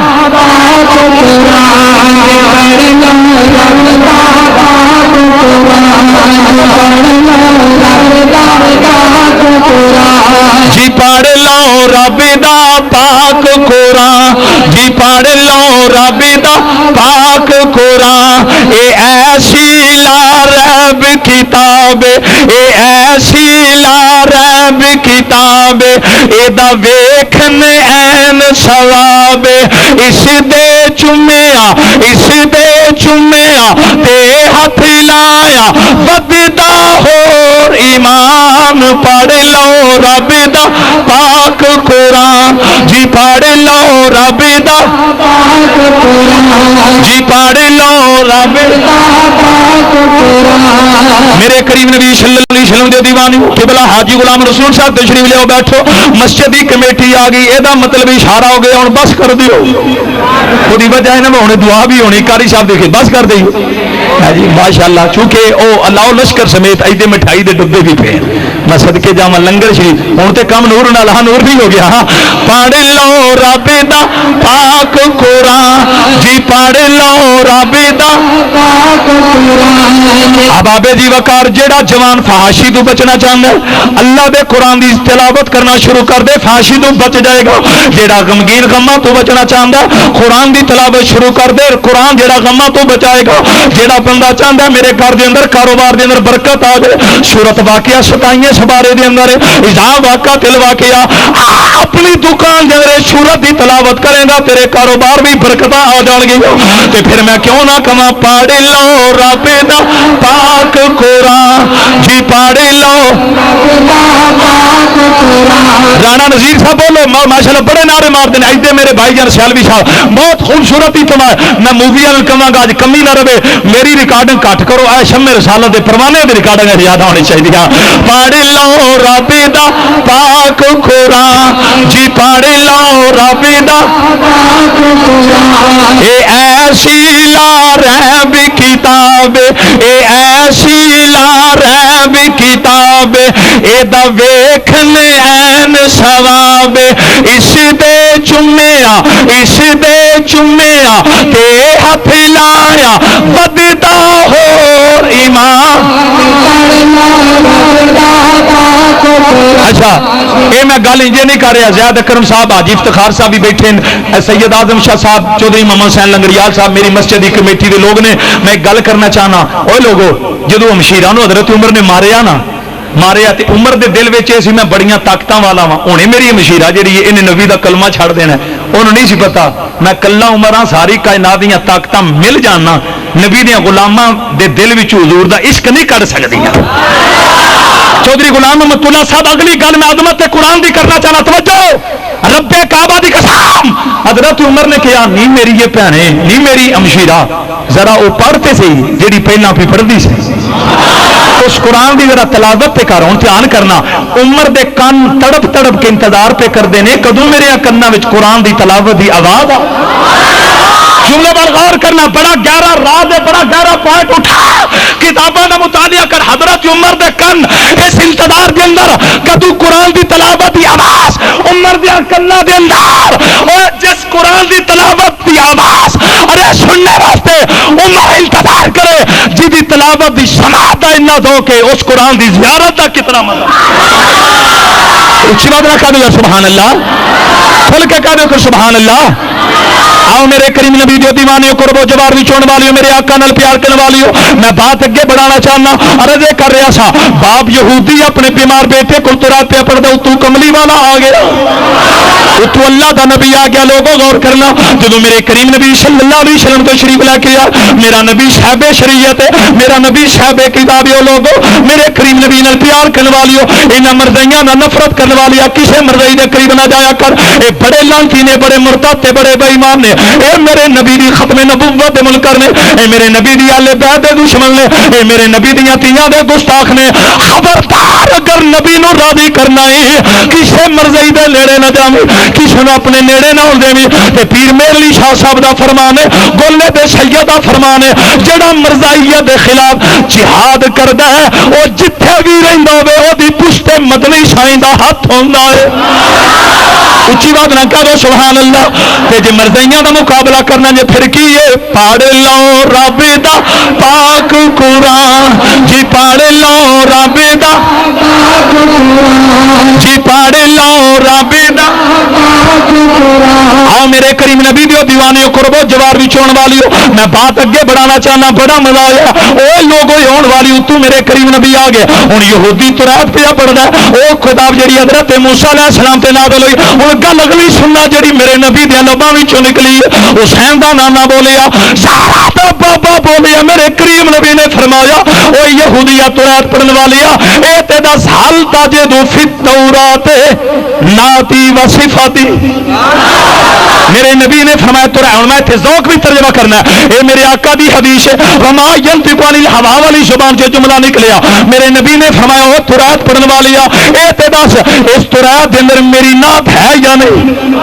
جی پڑھ لو رب دا پاک قرآن جی پڑھ لو رب دا پاک قرآن اے ایسی لا ریب کتاب اے ایسی لا ریب کتاب اے دا ویکھن این ثواب اس دے چومیا تے ہاتھ لایا بددا ہور ایمان پڑھ لو رب دا پاک قرآن جی پڑھ لو رب دا پاک قرآن جی پڑھ لو رب دا پاک قرآن میرے کریم نبی صلی اللہ علیہ وسلم دے دیوانی قبلہ حاجی غلام رسول صاحب تشریف لے بیٹھو مسجد دی کمیٹی آ گئی یہ مطلب اشارہ ہو گیا ہوں بس کر دیو خودی وجہ ہے نا ہوں دعا بھی ہونی کاری صاحب دیکھے بس کر دی جی ماشاءاللہ چونکہ او اللہ لشکر سمیت ایدے مٹھائی دے ڈبے بھی پے میں صدقے جاواں لنگر شریف ہوں تے کم نور نال نور بھی ہو گیا پڑھ لو رب دا پاک قرآن جی پڑھ لو رب دا پاک قرآن احباب جی وقار جیڑا جوان فحاشی تو بچنا چاہتا ہے اللہ دے قرآن دی تلاوت کرنا شروع کر دے فحاشی تو بچ جائے گا جیڑا غمگین غماں تو بچنا چاہتا ہے قرآن دی تلاوت شروع کر دے قرآن جیڑا غماں تو بچائے گا جیڑا بندہ چاہتا ہے میرے گھر دے اندر کاروبار دے اندر برکت آ جائے سورت واقعہ 27 سپارے دے اندر اذا واقعہ تل واقعہ اپنی دکان دے اندر سورت دی تلاوت کرے گا تیرے کاروبار بھی برکتاں آ جان گی تے پھر میں کیوں نہ کہاں پڑھ لو رب دا پاک قرآن جی پڑھ لو رانا نذیر صاحب بولو ماشاءاللہ بڑے نعرے مارتے ہیں ایدے میرے بھائی جان سیالوی صاحب بہت خوبصورت ہی تمام میں مووی والے کہاں گا اج کمی نہ رہے میری ریکارڈنگ کٹ کرو اے شمع رسالت دے پروانے دی ریکارڈنگ زیادہ ہونی چاہیے پڑھ لو رب دا پاک قرآن جی پڑھ لو رب دا پاک قرآن اے ایسی لا ریب کتاب اے ایسی لا ریب کتاب اے دا ویکھن این ثواب اس دے چومیا تے ہاتھ لایا بددا ہور ایمان اچھا یہ میں گل انجے نہیں کر رہا زیاد اکرم صاحب حاجی افتخار صاحب بھی بیٹھے سید اعظم شاہ صاحب چودھری محمد حسین لنگریال صاحب میری مسجد کی کمیٹی کے لوگ نے میں گل کرنا چاہنا اوے لوگوں جدو ہمشیرانو حضرت عمر نے ماریا نا ماریا تے عمر دے دل وچ سی میں بڑیاں طاقتاں والا وا ہونے میری مشیرہ جڑی انہیں نبی دا کلمہ چھڑ دینا انہوں نہیں سی پتا میں کلا عمر ہاں ساری کائنات دیاں طاقتاں مل جانا نبی دیاں غلاماں دے دل وچ حضور دا عشق نہیں کڈ سکدیاں چودھری غلام محمد اللہ صاحب اگلی گل میں عظمت قرآن دی کرنا چاہنا توجہ رب کعبہ دی قسم حضرت عمر نے کہا نہیں میری یہ بھینے نہیں میری امشیرہ ذرا وہ پڑھتے سی جیڑی پہلا بھی پڑھتی سی اس قرآن دی ذرا تلاوت پہ کر ہوں دھیان کرنا عمر دے کان تڑپ تڑپ کے انتظار پہ کرتے ہیں کدوں میرے کنا وچ قرآن دی تلاوت دی آواز آ جملے پر غور کرنا بڑا گہرا راز ہے بڑا گہرا پوائنٹ اٹھا کتاباں دا مطالعہ کر حضرت عمر دے کن اس انتظار دے اندر کدو قرآن دی تلاوت دی آواز عمر دے کنا دے اندر اور جس قرآن دی تلاوت دی آواز ارے سننے واسطے عمر انتظار کرے جی دی تلاوت دی سماعت دا اتنا دو کہ اس قرآن دی زیارت دا کتنا مزہ اچھی بات نہ کہہ دو سبحان اللہ کھل کے کہہ دو سبحان اللہ آؤ میرے کریم نبی جو دیوانے قرب و جوار بھی چھوڑنے والی ہو میرے آقا نال پیار کرنے والی ہو میں بات اگے بڑھانا چاہنا عرض کر رہا سا باپ یہودی اپنے بیمار بیٹے کو ترات پہ پڑھ دے تو کملی والا آ گیا تو اللہ دا نبی آ گیا لوگوں غور کرنا جدو میرے کریم نبی صلی اللہ علیہ وسلم تو شریف لے کے آیا میرا نبی صاحب شریعت ہے میرا نبی صاحب کتاب ہو لوگوں میرے کریم نبی نال پیار کرنے والی ہو انہاں مرضیاں نہ نفرت کرنے والی کسے مرضی دے قریب نہ جایا کر اے بڑے لانتی نے بڑے مرتد تے بڑے بے ایمان نے اے میرے نبی دی ختم نبوت دے منکر نے، اے میرے نبی دی اہل بیت دے دشمن نے، اے میرے نبی دیاں تیاں دے گستاخ نے، خبردار اگر نبی نو راضی کرنا ہے کسے مرضی دے نیڑے نہ جاویں، کسے نو اپنے نیڑے نہ ہون دیویں۔ تے پیر میر علی شاہ صاحب دا فرمان ہے، گولے دے سید دا فرمان ہے، جڑا مرزائیت دے خلاف جہاد کردا ہے او جتھے بھی رہندا ہوے او دی پشت مدنی سائیں دا ہاتھ ہوندا ہے۔ اچھی بات نہ کرو سبحان اللہ۔ تے جے مرزائیاں دا مقابلہ کرنا جے پھر کی ہے، پڑھ لو رب دا پاک قرآن جی، پڑھ لو رب دا جی، پڑھ لو رب دا آؤ میرے کریم نبی دیو دیوانیو قربو جوار بھی چون والیو، میں بات اگے بڑھانا چاہنا، بڑا مزہ آیا۔ او لوگو ہون والیو تو میرے کریم نبی آ گئے، ہن یہودی تو رات پہ پڑھدا ہے او خطاب جڑی حضرت موسیٰ علیہ السلام تے نازل ہوئی، ہن گل اگلی سننا جڑی میرے نبی دے لباں وچوں نکلی، حسین دا نانا بولیا، زہرا دا بابا بولیا، میرے کریم نبی نے فرمایا او یہودیہ تو رات پڑھن والیا، اے تے دا حال تاجد فی التورات ناتی و صفاتی۔ میرے نبی نے فرمایا تو ہن میں تے ذوق بھی ترجمہ کرنا ہے، اے میرے آقا دی حدیث ہے، وما ينطق عن الهوى والی زبان سے جملہ نکلیا، میرے نبی نے فرمایا او تورات پڑھن والیا، اے تے دس اس تورات دے اندر میری نعت ہے یا نہیں؟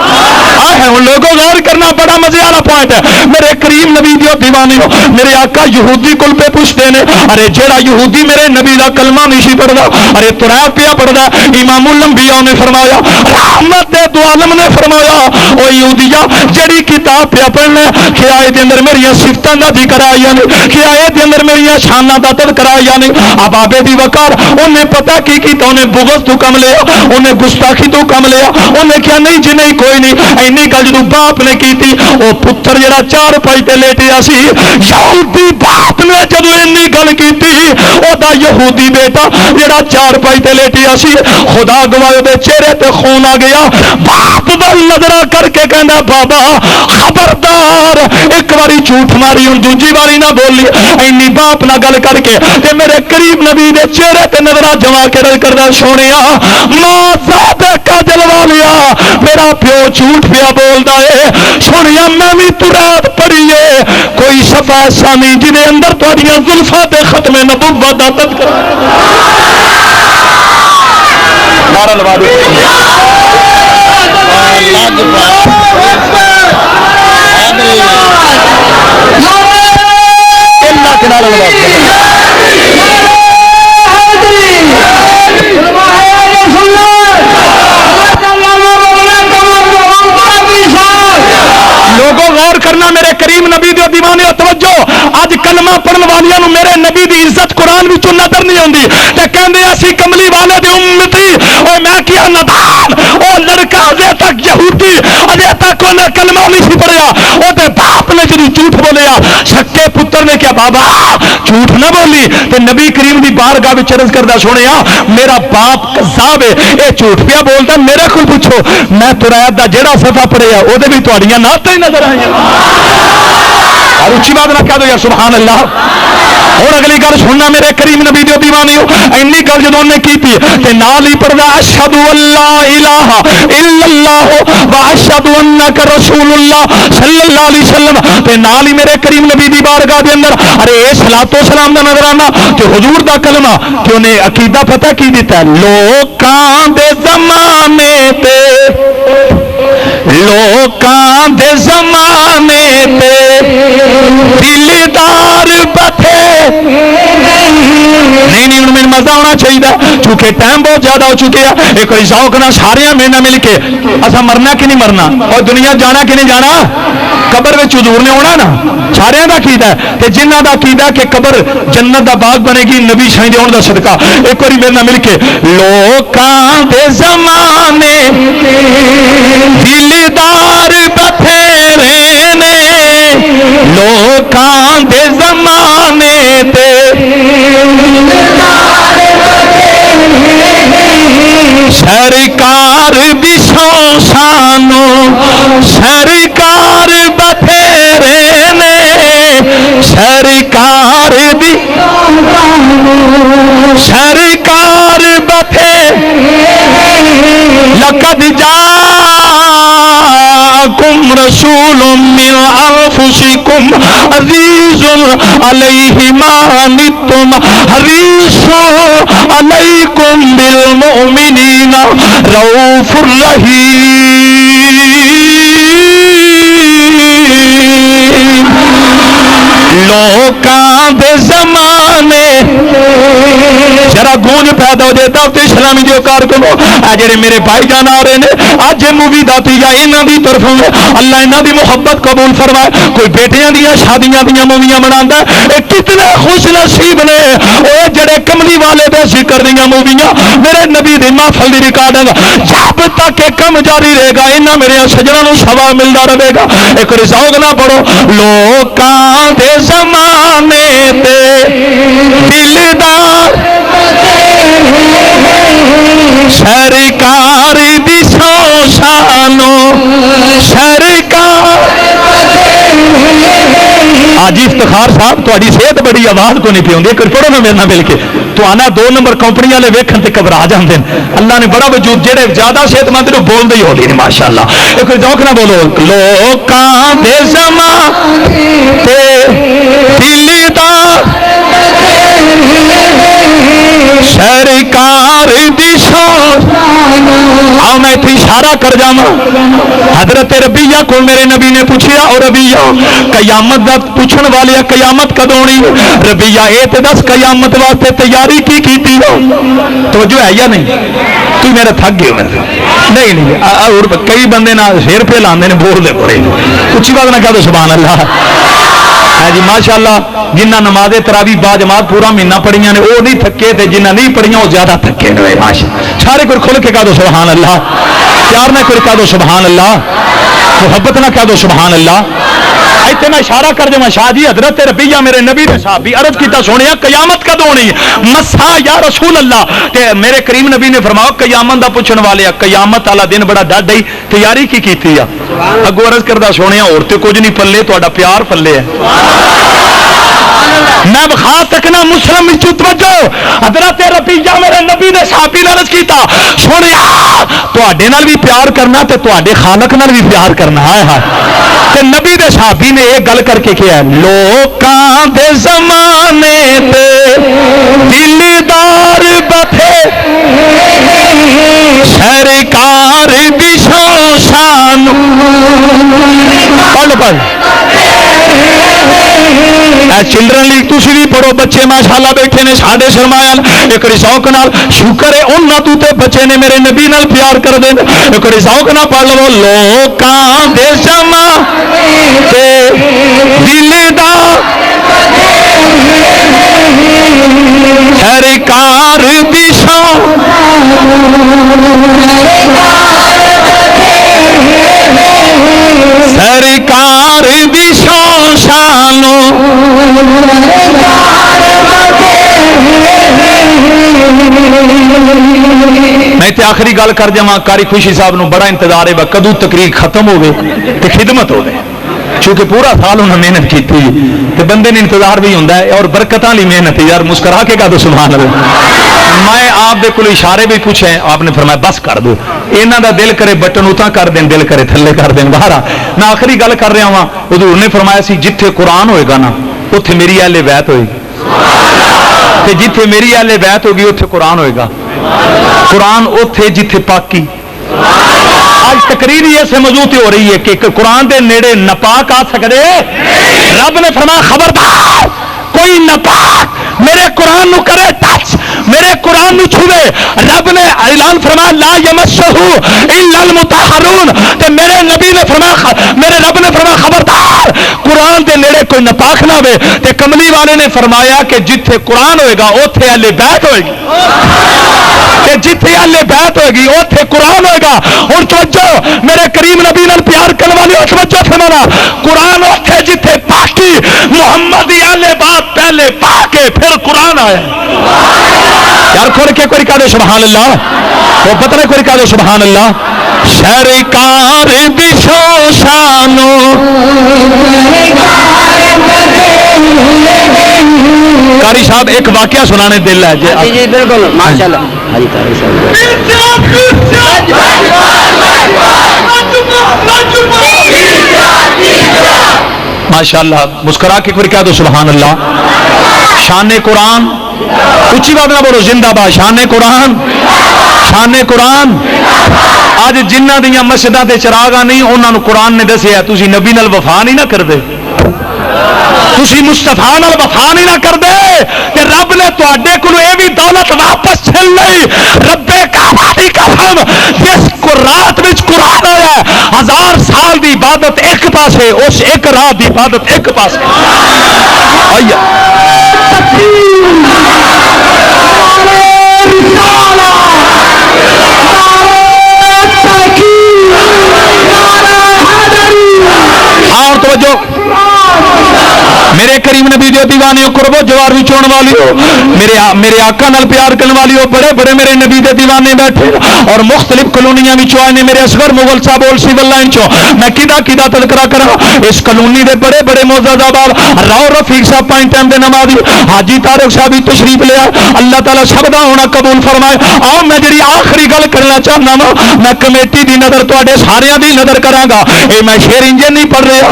ہے ان لوگوں غور کرنا بڑا مزے والا پوائنٹ ہے۔ میرے کریم نبی دیو دیوانیو، میرے آقا یہودی کول پہ پوچھتے ہیں، ارے جیڑا یہودی میرے نبی دا کلمہ نہیں سی پڑھدا، ارے تورات پیا پڑھدا، امام الانبیاء نے فرمایا، رحمت دو عالم نے فرمایا، او یہودیا جڑی کتاب پیا پڑھنا، کیا اے دے اندر میری صفتاں دا ذکر آیا یا نہیں، کیا اے دے اندر میری شاناں دا تذکرہ آیا یا نہیں؟ اب آبے دی وقار انہیں پتہ کی کیتا، انہیں بغض تو کم لیا، انہیں گستاخی تو کم لیا، انہیں کیا نہیں جی نہیں کوئی نہیں، اینی گل جدوں باپ نے کیتی، او پتر جڑا چار پائی تے لیٹیا سی، یہودی باپ نے جدوں اینی گل کیتی، او دا یہودی بیٹا جڑا چار پائی تے لیٹیا سی، خدا گواہ دے چہرے تے خون آ گیا، باپ دا نظرہ کر کے کہندا بابا خبردار ایک باری جھوٹ ماری ہن دوجی باری نہ بولی، اینی باپ نہ گل کر کے تے میرے قریب نبی دے چہرے تے نظرہ جما کے رل کردا سونیا ماں ذات کا جلوا لیا، میرا پیو جھوٹ پیا بولدا ہے، سونیا میں بھی تورات پڑھی ہے، کوئی صفحہ ایسا نہیں جن اندر تہاڈیاں زلفاں تے ختم نبوت دا تذکرہ۔ نعرہ لگا دو لوگوں غور کرنا، میرے کریم نبی دے دیوانے توجہ، اج کلمہ پڑھن والیاں میرے نبی دی عزت قرآن وچوں نظر نہیں آندی تے کہندے اسی کملی والے دی امتی، او میں کیا ندان، او لڑکا اجے تک یہودی اجے تک انہیں کلمہ نہیں سی پڑھیا، او تے باپ نے جدوں جھوٹ بولیا، سکے پتر نے کیا بابا جھوٹ نہ بولی، تے نبی کریم دی بارگاہ وچ عرض کردا سونیا میرا باپ کذاب ہے، اے جھوٹ پیا بولدا، میرے کول پوچھو، میں تورات دا جڑا صفحہ پڑھیا او دے بھی تہاڈیاں نعتاں ہی نظر آئیاں۔ اور اچھی بات نہ کہہ دو یا سبحان اللہ۔ اور اگلی گل سننا میرے کریم نبی دیو دیوانیو، اینی گل جدوں نے کیتی تے نال ہی پڑھدا اشہد اللہ الہ الا اللہ و اشہد انک رسول اللہ صلی اللہ علیہ وسلم، تے نال ہی میرے کریم نبی دی بارگاہ دے اندر ارے صلاۃ و سلام دا نظرانہ تے حضور دا کلمہ تے انہیں عقیدہ پتہ کی دیتا ہے، لوکاں دے زمانے تے لوکاں دے زمانے تے دلدار بتھے نہیں میں مزہ ہونا چاہیے، چونکہ ٹائم بہت زیادہ ہو چکے ہیں، ایک کوئی ذوق نہ سارے میرے مل کے اصا مرنا کہ نہیں مرنا اور دنیا جانا کہ نہیں جانا، قبر میں حضور نے ہونا نا، سارے کا عقیدہ ہے کہ جنہ کا عقیدہ کہ قبر جنت دا باغ بنے گی نبی شاہی دے ہونے دا صدقہ، ایک بار میرے مل کے لوکاں دے زمانے دلدار بتھیرے نے، لوکاں دے زمانے تے سرکار بھی سانو سرکار بتھیرے نے، سرکار بھی سرکار بتھے لقد جاکم رسول من انفسکم عزیز علیہ ما عنتم حریص علیکم بالمؤمنین رؤوف الرحیم۔ لوکاں دے زمانے ذرا گونج پیدا ہو جائے دعوت اسلامی جو کارکنو جڑے میرے بھائی جان آ رہے ہیں اج مووی داتی یا انہاں دی طرفوں اللہ انہاں دی محبت قبول فرمائے۔ کوئی بیٹیاں دیاں شادیاں دیاں موویاں بناندا ہے، اے کتنے خوش نصیب نے او جڑے کملی والے دے ذکر دیاں موویاں میرے نبی دی محفل دی ریکارڈنگ جب تک یہ کم جاری رہے گا انہاں میرے سجناں نوں ثواب ملدا رہے گا۔ ایک رساؤ نہ پڑھو لوکاں دے زمانے تے دلدار سرکار دی شانو سرکار آج افتخار صاحب تاری صحت بڑی آواز کو نہیں پیوندی کوئی پڑھو نا میرے نال مل کے تو آنا 2 نمبر کمپنی والے ویکھن تے گھبرا جاندے ہیں۔ اللہ نے بڑا وجود جڑے زیادہ صحت مند نے بولدے ہی ہولی نہیں ماشاءاللہ۔ ایک ذوق نہ بولو لوکاں دے زمانے تے دلدار سرکار دی شان آؤ میں اتنی اشارہ کر جاواں حضرت ربیہ کو میرے نبی نے پوچھیا اور ربیہ قیامت دا پوچھن والے قیامت کدوں ہونی؟ ربیہ اے تے دس قیامت واسطے تیاری کی کیتی ہو؟ توجہ ہے یا نہیں؟ تو میرا تھک گئے نہیں اور کئی بندے نہ سر پہ لاندے نے بول دے پڑے اچھی بات نہ کہہ دو سبحان اللہ جی ماشاءاللہ۔ جنہ نماز تراویح با جماعت پورا مہینہ پڑھیاں نے وہ نہیں تھکے تے جنہ نہیں پڑھیاں وہ زیادہ تھکے ہوئے ماشاءاللہ۔ سارے کوئی کھل کے کہہ دو سبحان اللہ، پیار نہ کوئی کہہ دو سبحان اللہ، محبت نہ کہہ دو سبحان اللہ۔ ایتھے میں اشارہ کر دوں شاہ جی حضرت ربیہ میرے نبی نے صحابی عرض کیتا سونے قیامت کدوں ہونی مسا یا رسول اللہ تے میرے کریم نبی نے فرمایا قیامت دا پوچھن والے قیامت والا دن بڑا ڈاڈ ہے تیاری کی کیتی ہے؟ اگوں عرض کردا سونے اور تے کچھ نہیں پلے تہاڈا پیار پلے ہے۔ میں بخا تکنا مسلم توجہ حضرت ربیہ میرے نبی نے صحابی نے عرض کیتا سونے تواڈے نال بھی پیار کرنا تے تواڈے خالق نال بھی پیار کرنا ہے تے نبی دے صحابی نے ایک گل کر کے کیا لوکاں دے زمانے تے دلدار بتھے سرکار دی شان پڑھ چلڈرن لیگ تسی بھی پڑھو بچے ماشاءاللہ بیٹھے نے ساڈے سرمایہ ایک رسوک نال شکر ہے انہاں تو تے بچے نے میرے نبی نال پیار کر دے ایک رسوک نال پڑھ لو لوکاں دے زمانے تے دلدار سرکار دی شان سرکار دی شانو میں تے آخری گل کر جاواں کاری خوشی صاحب نو بڑا انتظار ہے کدو تقریر ختم ہوے تے خدمت ہوے چونکہ پورا سال انہوں نے محنت کی تھی تے بندے نے انتظار بھی ہوندا ہے اور برکتاں لی محنت ہے یار مسکرا کے کہہ دو سبحان اللہ۔ میں آپ دے کول اشارے بھی پوچھے آپ نے فرمایا بس کر دو انہاں دا دل کرے بٹن اتاں کر دین دل کرے تھلے کر دین باہر میں آخری گل کر رہا ہاں حضور نے فرمایا سی جتھے قرآن ہوئے گا نا اوتھے میری اہل بیت ہوئے گی تے جتھے میری اہل بیت ہوگی اوتھے قرآن ہوئے گا قرآن اوتھے جتھے پاکی آج تقریر ہی ایسے موضوع ہو رہی ہے کہ قرآن دے نیڑے ناپاک آ سکتے رب نے فرمایا خبردار کوئی ناپاک میرے قرآن نو کرے ٹچ میرے قرآن نو چھوے رب نے اعلان فرمایا لا یمسہ الا المطہرون تے میرے نبی نے فرمایا میرے رب نے فرمایا خبردار قرآن دے نیڑے کوئی ناپاک نہ ہوئے تے کملی والے نے فرمایا کہ جتھے قرآن ہوئے گا اوتھے اہل بیت ہوئے گی تے جتھے اہل بیت ہوئے گی اوتھے قرآن ہوئے گا۔ ہن توجہ میرے کریم نبی نال پیار کرنے والے توجہ فرمانا قرآن اوتھے جتھے پاکی محمد اہل بیت پہلے پا کے پھر قرآن آیا یار کھول کے کوئی کہہ دے سبحان اللہ وہ پتہ نہیں کوئی کہہ دے سبحان اللہ سرکار دی شانو قاری صاحب ایک واقعہ سنانے دل ہے جی بالکل ماشاءاللہ حاجی قاری صاحب ماشاءاللہ مسکرا کے پھر کہہ دو سبحان اللہ. شان قرآن اچھی بات نہ بولو زندہ باد. شان قرآن شان قرآن. اج جنہ دیا مسجداں تے چراغاں نہیں انہاں نو قرآن نے دسیا تسی نبی نال وفا نہیں نہ کردے, تسی مصطفیٰ نال وفا نہیں نہ کردے تے رب نے تواڈے کولوں اے وی دولت واپس چھل لئی. رب کعبہ دی قسم جس کو رات وچ قرآن آیا 1000 سال دی عبادت ایک پاسے, اس ایک رات دی عبادت ایک پاسے. آیا اور توجہ میرے کریم نبی دے دیوانے قربو جوار بھی چون والی ہو, میرے آقا نال پیار کرنے والی ہو, بڑے بڑے میرے نبی دے دیوانے بیٹھے اور مختلف کلونیاں بھی چوائے نے. میرے اصغر مغل صاحب اول سی واللہ انچو میں کدا تذکرہ کرا اس کلونی دے بڑے بڑے معزز آباد راؤ رفیق صاحب پائن ٹائم دے نمازی حاجی طارق صاحب بھی تشریف لیا. اللہ تعالیٰ سب دا ہونا قبول فرمائے. آؤ میں جڑی آخری گل کرنا چاہنا وا, میں کمیٹی دی نظر تواڈے ساریاں دی نظر کراں گا. اے میں شیر انجن نہیں پڑھ رہا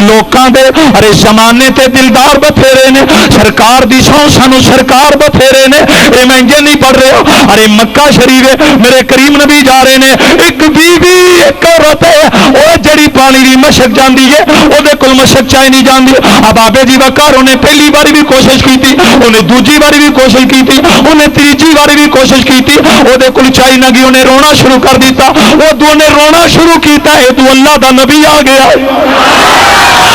لوکاں دے ارے زمانے تے دلدار بتھیرے نے, سرکار دی سو سانو سرکار بتھیرے نے. اے میں انجن نہیں پڑھ رہا ارے مکہ شریف میرے کریم نبی جا رہے نے. ایک بی بی ایک عورت او جڑی پانی دی مشک جاندی ہے او دے کول مشک چاہی نہیں جاندی. اب بابے جی وقار انہیں پہلی باری بھی کوشش کی تھی, انہیں دوجی باری بھی کوشش کی تھی, انہیں تیجی باری بھی کوشش کی تھی, او دے کول چاہی نہ گئی. انہیں رونا شروع کر دیتا, وہ دو نے رونا شروع کیتا ہے تو اللہ دا نبی آ گیا.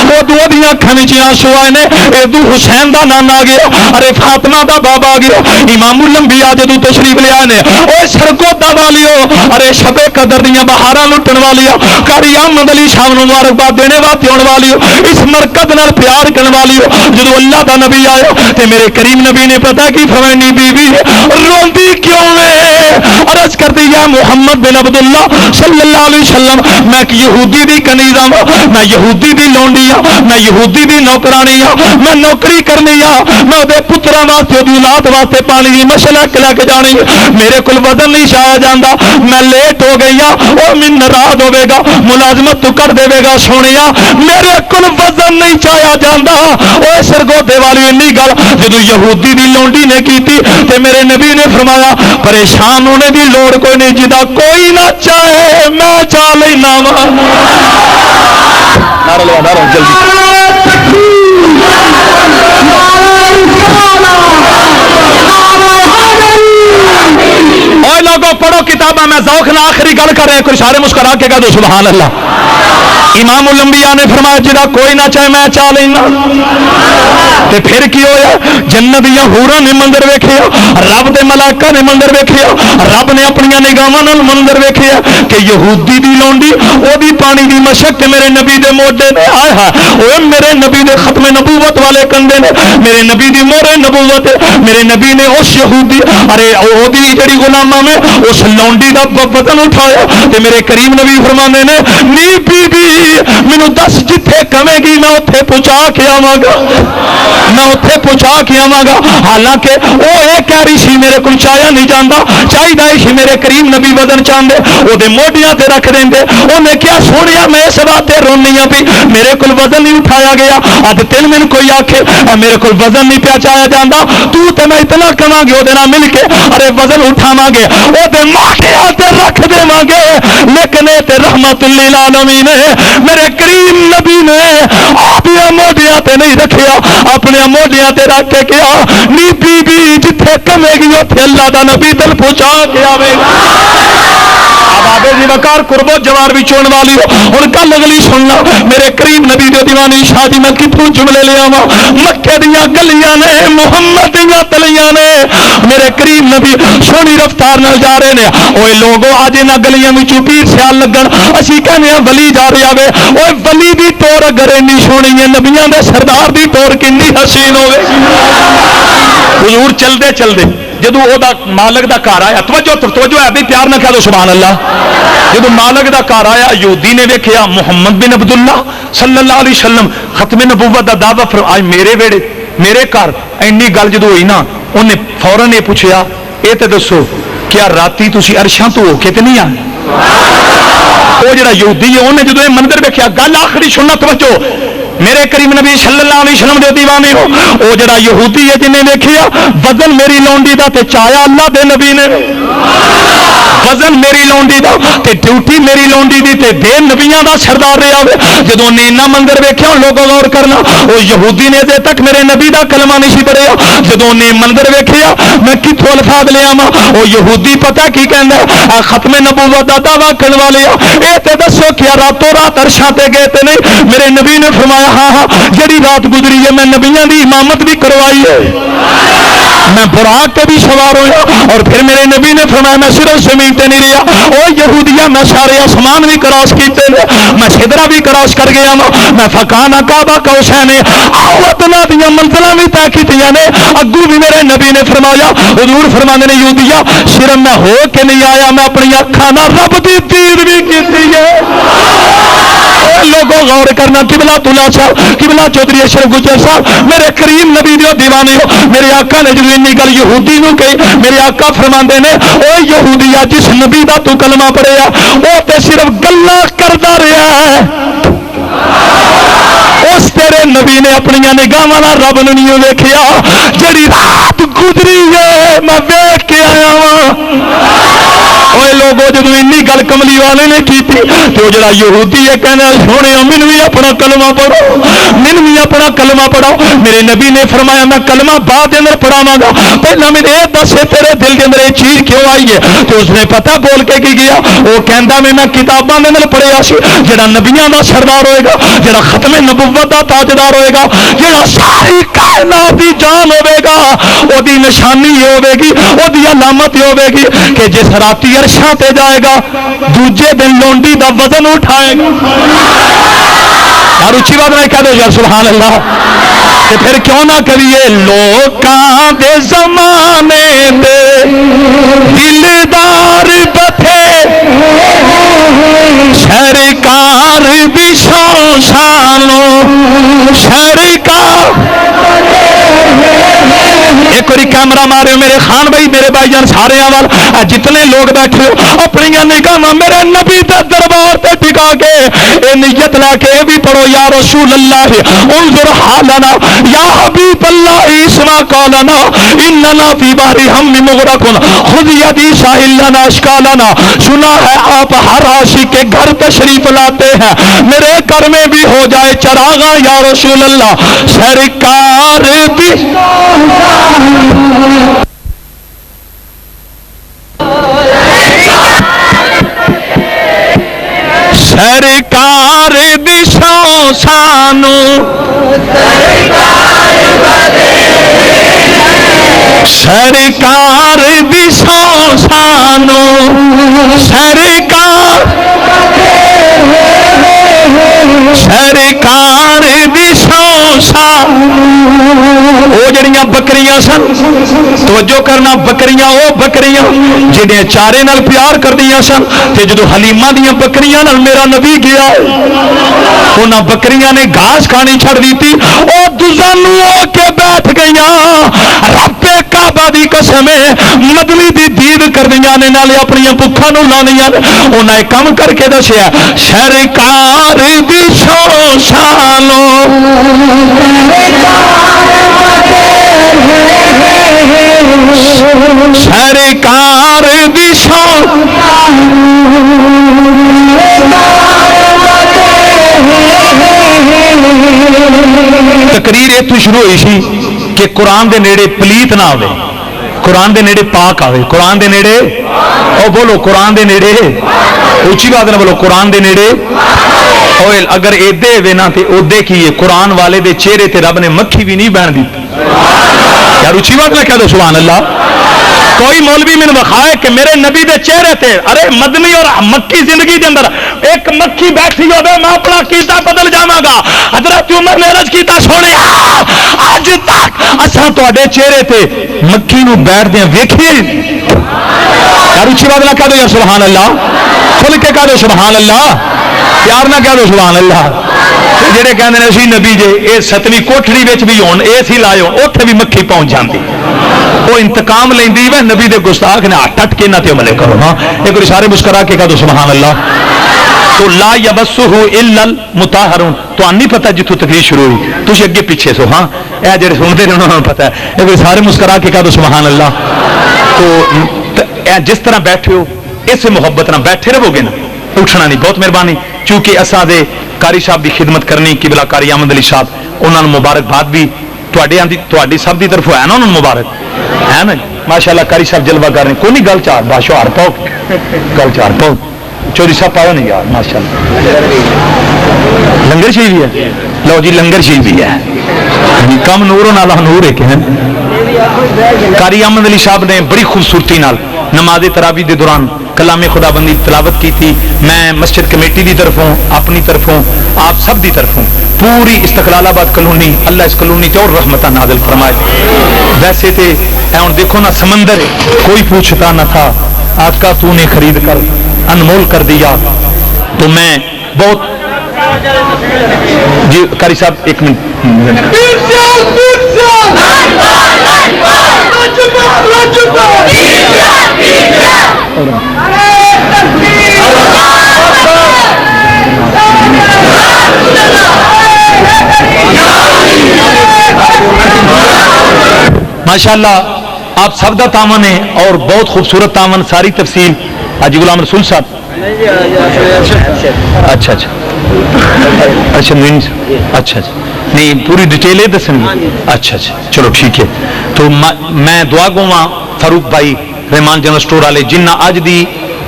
وہ دو دیاں اکھاں وچ آنسو آئے نے, اے دو حسین دا نانا آ گیا, ارے فاطمہ دا بابا آ گیا. امام الانبیاء جدو تشریف لے آئے نے اوے سرکو دا والیو ارے شب قدر دیاں بہاراں لٹن والیو قاری احمد علی شاہ نوں مبارکباد دینے واسطے آਉਣ والیو اس مرکز نال پیار کرن والیو. جدو اللہ دا نبی آیا تے میرے کریم نبی نے پتہ کی فرمانی بی بی روندی کیوں ہے؟ عرض کر دی یا محمد بن عبداللہ صلی اللہ علیہ وسلم میں ایک یہودی دی کنیز ہاں, میں یہودی دی لونڈی ہاں, میں یہودی دی نوکرانی ہاں, میں نوکری کرنی ہاں, میں دے پتراں واسطے دی اولاد واسطے پانی دی مشلک لے کے جانی. میرے کول وزن نہیں شایا جاندا, میں لیٹ ہو گئی ہاں, او من ناراض ہوے گا, ملازمت تو کر دے گا. سونیا میرے کول وزن نہیں چایا جاندا. او سرگودے والی اینی گل جدوں یہودی دی لونڈی نے کیتی تے میرے نبی نے فرمایا پریشان ہونے دی لوڑ کوئی نہیں, جدا کوئی نہ چاہے میں چاہ لینا وا. نعرہ لگا نعرہ جلدی. اے لوگوں پڑھو کتاباں, میں ذوق نہ آخری گل کر رہے کوئی سارے مسکرا کے کہہ دو سبحان اللہ. امام الانبیاء نے فرمایا جدا کوئی نہ چاہے میں چاہ لینا. تے پھر کی ہویا, جنت دیاں حوراں نے منظر ویکھیا, رب دے ملائکہ نے منظر ویکھیا, رب نے اپنی نگاہاں نال منظر ویکھیا کہ یہودی دی لونڈی او دی پانی دی مشک میرے نبی دے موڈے نے آئے ہا, اوے میرے نبی دے ختم نبوت والے کندے نے, میرے نبی دی مہر نبوت, میرے نبی نے اس یہودی ارے او دی جڑی غلاماں میں اس لونڈی دا وزن اٹھایا تے میرے کریم نبی فرمانے نے نی بی بی مینوں دس جتھے کہے گی میں اوتھے پہنچا کے آواں گا, میں اوتھے پہنچا کے آواں گا. حالانکہ او اے کہہ رہی سی میرے کول چایا نہیں جاندا, چاہیدا سی میرے کریم نبی وزن چاہندے او دے موڈیاں تے رکھ دیندے. اونے کیا سونیا میں اس واسطے رونی ہاں بھی میرے کول وزن نہیں اٹھایا گیا. اج تین من کوئی آکھے میرے کول وزن نہیں پیا چایا جاندا, تو تے میں اتنا کہاں گے او دے نال مل کے ارے وزن اٹھاواں گے, او دے موڈیاں تے رکھ دیواں گے. لیکن اے تے رحمت للعالمین میرے کریم نبی نے اپنے موڈیاں تے نہیں رکھیا, اپنے موڈیاں تے رکھ کے کیا نی بی بی جتھے کمے گی اوتھے اللہ دا نبی دل پہنچا کے آوے گا. بابے جی وقار قربو جوار بھی چون والی ہو. ہن گل اگلی سننا, میرے کریم نبی دے دیوانی شاہ دی میں کتوں جملے لے آواں. مکے دیاں گلیاں نے محمد دیاں تلیاں نے, میرے کریم نبی سونی رفتار نال جا رہے نے. اوے لوگوں اج انہاں گلیاں وچوں پیر سیال لگن اسی کہنے ہاں ولی جا رہا وے. اوے ولی دی ٹور اگر اینی سونی ہے, نبیاں دے سردار دی ٹور کنی حسین ہوے. حضور چلدے چلدے جدو او دا مالک دا گھر آیا, توجہ ہے بھی پیار نہ کہہ دو سبحان اللہ. جدو مالک دا گھر آیا یہودی نے ویکھیا محمد بن عبداللہ صلی اللہ علیہ وسلم ختم نبوت دا دعویٰ آج میرے ویڑے میرے گھر اینی گل جدو ہوئی نا, انہیں فوراً یہ پوچھیا اے تے دسو کیا راتی تسی عرشاں تو ہو کے تے نہیں آئے؟ وہ جڑا یہودی ہے انہیں جدو یہ مندر ویکھیا، گل آخری سننا توجہ، میرے کریم نبی صلی اللہ علیہ وسلم دے دیوانے ہو، وہ جڑا یہودی ہے جنہیں ویکھیا وزن میری لونڈی دا تے چایا اللہ دے نبی نے، وزن میری لونڈی دا تے ڈیوٹی میری لونڈی دی تے دے نبیاں دا سردار رہا ہوئے۔ جدو نے انہاں منظر ویکھیا لوگوں غور کرنا، وہ یہودی نے دے تک میرے نبی دا کلمہ نہیں سی پڑھیا، جدو نے منظر ویکھیا میں کتھوں الفاظ لے آواں، وہ یہودی پتہ کی کہندا ہے ختم نبوت دا دعویٰ کرن والے اے تے دسو کیا راتوں رات عرشاں تے گئے تے نہیں؟ میرے نبی نے فرمایا ہاں ہاں جڑی رات گزری ہے میں نبیاں دی امامت بھی کروائی ہے، میں براق کے بھی سوار ہویا، اور پھر میرے نبی نے فرمایا میں صرف زمین تے نہیں رہا، او یہودیہ میں سارے آسمان بھی کراس کیتے ہیں، میں سدرا بھی کراس کر گیا میں فکانا کعبہ کوسین آوتنا دیا منزلہ بھی طے کیتیاں نے، اگو بھی میرے نبی نے فرمایا، حضور فرمانے نے یہودیہ صرف میں ہو کے نہیں آیا، میں اپنی اکھاں نال رب دی دید بھی کیتی ہے۔ لوگوں غور کرنا، قبلہ تلا صاحب، قبلہ چودھری اشرف گجر صاحب میرے کریم نبی دیو دیوانے ہو، میرے آقا نے جب انی گل یہودی نو کہی، میرے آقا فرماندے نے او یہودیا جس نبی دا تو کلمہ پڑھیا او تے صرف گلاں کردا رہیا ہے، اس تیرے نبی نے اپنی نگاہاں نال رب نوں نہیں ویکھیا، جڑی رات گزری ہے میں ویکھ کے آیا ہاں۔ اوے لوگوں جدو انی گل کملی والے نے کیتی تو وہ جڑا یہودی ہے کہنا سونے من بھی اپنا کلمہ پڑھو، من بھی اپنا کلمہ پڑھو۔ میرے نبی نے فرمایا میں کلمہ بعد اندر پڑھاواں گا، پہلا میرے یہ دسے تیرے دل کے اندر یہ چیز کیوں آئی ہے؟ تو اس نے پتہ بول کے کی گیا، وہ کہندا میں کتاباں دے اندر پڑھیا سی جڑا نبیاں دا سردار ہوئے گا، جڑا ختم نبوت دا تاجدار ہوئے گا، جڑا ساری کائنات دی جان ہوئے گا، وہ دی نشانی یہ ہوئے گی، وہ دی علامت یہ ہوئے گی کہ جس راتی عرشاں تے جائے گا دوجے دن لونڈی دا وزن اٹھائے گا۔ یار اچھی بات نہیں کہہ دو یار سبحان اللہ، کہ پھر کیوں نہ کریے لوکاں دے زمانے دے دلدار بتھے سرکار بھی شانو سرکار۔ ایک اور کیمرہ مارے میرے خان بھائی میرے بھائی جان سارے وال جتنے لوگ بیٹھے ہو اپنی نگاہ میرے نبی دے دربار تے ٹکا کے اے نیت لا کے اے بھی پڑھو یا رسول اللہ انظر حالنا یا حبیب اللہ اسمع قولنا اننا فی بحر ہم مغرقون خذ یدی ساحل لنا اشکالنا۔ سنا ہے آپ ہر عاشق کے گھر تشریف لاتے ہیں، میرے گھر میں بھی ہو جائے چراغاں یا رسول اللہ۔ سرکار بھی سرکار دشوں سانو سرکار دشوں سانو سرکار سرکار دشوں سانو۔ وہ جڑیاں بکریاں سن توجہ کرنا، بکریاں وہ بکریاں جنہیں چارے نال پیار کردیاں سن، تے جدو حلیمہ دیاں بکریاں نال میرا نبی گیا انہاں بکریاں نے گھاس کھانی چھڑ دیتی، او دزانو ہو کے بیٹھ گئیاں، رب کعبہ دی قسم مدنی دی دید کردیاں نے نالے اپنی بکھاں نو لانیاں نے۔ انہاں کم کر کے دسیا سرکار دی شو شانو سرکار دی شان۔ تقریر اتو شروع ہوئی سی کہ قرآن دے نیڑے پلیت نہ آوے، قرآن دے نیڑے پاک آوے، قرآن دے نیڑے او بولو قرآن دے نیڑے اچھی بات نہ بولو قرآن دے نیڑے اوئل اگر ایدے وے نا تے اودے کی ہے قرآن والے دے چہرے تے رب نے مکھی بھی نہیں بہن دی۔ یار اچھی بات نہ کہہ دو سبحان اللہ۔ کوئی مولوی میں بخائے کہ میرے نبی دے چہرے تھے، ارے مدنی اور مکی زندگی دے اندر ایک مکھی بیٹھی ہو میں اپنا کیتا بدل جاواں گا۔ حضرت عمر نے عرض کیتا سونے اج تک اساں تواڈے چہرے تے مکھی نو بیٹھ دیاں ویکھیے۔ یار اچھی بات نہ کہہ دو یا سبحان اللہ، کھل کے کہہ دو سبحان اللہ، پیار نہ کہہ دو سبحان اللہ۔ جڑے کہندے نے اسی نبی جے اے ستویں کوٹھڑی وچ بھی ہون اے سی لائے ہون اوتھے بھی مکھی پہنچ جاندی۔ وہ انتقام لیندی ہے نبی دے گستاخ نے ہاتھ ٹٹ کے انہاں تے عمل کرو. ہاں ایک بار سارے مسکرا کے کہہ دو سبحان اللہ. تو لا یبسہ الا المطہرون. تو نہیں پتہ جتوں تقریر شروع ہوئی تسی اگے پیچھے سو. ہاں اے جڑے سنتے نے انہاں نوں پتہ ہے. ایک بار سارے مسکرا کے کہہ دو سبحان اللہ. تو جس طرح بیٹھے ہو اس محبت نہ بیٹھے رہو گے نا, اٹھنا نہیں. بہت مہربانی چونکہ اساں دے قاری صاحب دی خدمت کرنی قبلہ قاری احمد علی صاحب انہاں نوں مبارکباد بھی تواڈی سب دی طرف ہے نا, انہاں نوں مبارک ہے نا. ماشاءاللہ قاری صاحب جلوہ کر رہے ہیں. کوئی نہیں گل چار باشعار پاؤ گل چار پاؤ چوری صاحب پاؤ نہیں یار ماشاءاللہ. لنگر شریف بھی ہے. لو جی لنگر شریف بھی ہے. کم نوروں نال نور ایک ہے. قاری احمد علی صاحب نے بڑی خوبصورتی نال نماز تراویح دے دوران کلام خدا بندی تلاوت کی تھی. میں مسجد کمیٹی دی طرفوں اپنی طرفوں آپ سب دی طرفوں پوری استقلال آباد کلونی اللہ اس کلونی تے اور رحمتہ نازل فرمائے. ویسے تے ہن دیکھو نا سمندر کوئی پوچھتا نہ تھا آقا تو نے خرید کر انمول کر دیا. تو میں بہت جی قاری صاحب ایک منٹ. ماشاءاللہ آپ سب دا تعاون ہے اور بہت خوبصورت تعاون. ساری تفصیل حاجی غلام رسول صاحب. اچھا اچھا اچھا اچھا نہیں پوری ڈیٹیل ہے دسیں گے. اچھا اچھا چلو ٹھیک ہے. تو میں دعا گواں فاروق بھائی رحمان جنرل سٹور والے جنہ اج دی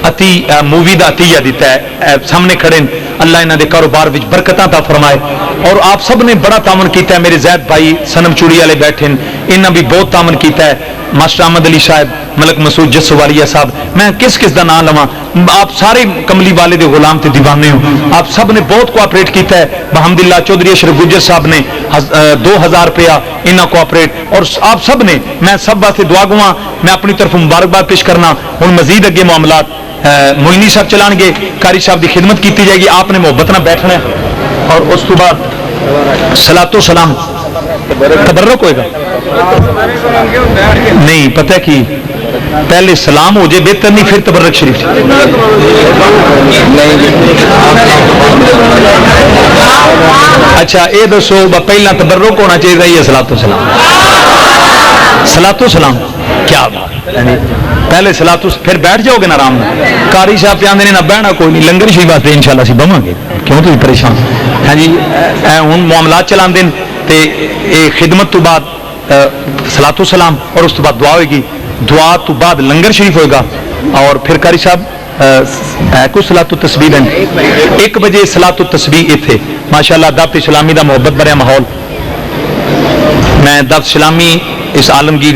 اتی مووی دا عطیہ دیتا ہے سامنے کھڑے. اللہ انہاں دے کاروبار وچ برکتاں عطا فرمائے. اور آپ سب نے بڑا تعاون کیتا ہے. میرے زید بھائی سنم چوڑی والے بیٹھے ہیں, انہاں بھی بہت تعاون کیتا ہے. ماسٹر احمد علی صاحب, ملک مسعود جسوالیہ صاحب, میں کس دا نام لواں. آپ سارے کملی والے دے غلام تے دیوانے ہو. آپ سب نے بہت کوآپریٹ کیتا ہے. بحمداللہ چودھری اشرف گجر صاحب نے 2000 روپیہ انہاں کوآپریٹ. اور آپ سب نے میں سب واسطے دعا گواں. میں اپنی طرف مبارکباد پیش کرنا. ہن مزید اگے معاملات موئنی صاحب چلان گے. قاری صاحب کی خدمت کی جائے گی. آپ نے محبت نہ بیٹھنا ہے اور اس تو بعد صلاۃ و سلام تبرک ہوئے گا. نہیں پتہ کی پہلے سلام ہو جائے بہتر نہیں, پھر تبرک شریف. اچھا یہ دسو پہلا تبرک ہونا چاہیے یا صلاۃ و سلام؟ صلاۃ و سلام کیا پہلے صلاۃ پھر بیٹھ جاؤ گے نا آرام. قاری صاحب آدھے نے نہ بہنا کوئی نہیں, لنگر شریف واسطے ان شاء اللہ بہواں گے. کیوں تھی پریشان؟ ہاں جی ہوں معاملات چلا دین تے یہ خدمت تو بعد صلاۃ و سلام اور اس تو بعد دعا ہوئے گی. دعا تو بعد لنگر شریف ہوئے گا. اور پھر قاری صاحب کو صلاۃ و تسبیح دیں 1 بجے صلاۃ و تسبیح اتنے ماشاء اللہ دعوت اسلامی دا محبت بھرا ماحول. میں دعوت اسلامی اس عالمگیر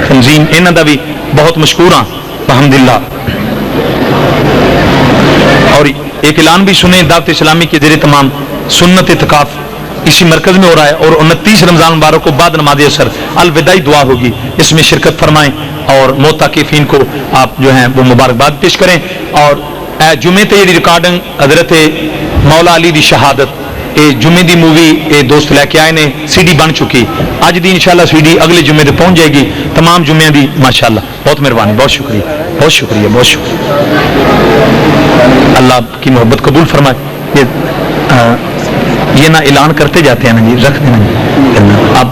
تنظیم انہوں دا بھی بہت مشکور ہاں الحمدللہ. اور ایک اعلان بھی سنیں دعوت اسلامی کے ذریعے تمام سنت اعتکاف اسی مرکز میں ہو رہا ہے. اور 29 رمضان مبارک کو بعد نماز اثر الوداعی دعا ہوگی, اس میں شرکت فرمائیں اور معتکفین کو آپ جو ہیں وہ مبارکباد پیش کریں. اور جمعے تے یہ ریکارڈنگ حضرت مولا علی دی شہادت یہ جمعے دی مووی یہ دوست لے کے آئے نے, سی ڈی بن چکی. اج دی انشاءاللہ سی ڈی اگلے جمعے تے پہنچ جائے گی. تمام جمعے دی ماشاءاللہ. بہت مہربانی, بہت شکریہ, بہت شکریہ, بہت شکریہ. اللہ آپ کی محبت قبول فرمائے. یہ نہ اعلان کرتے جاتے ہیں نا جی, رکھ دینا آپ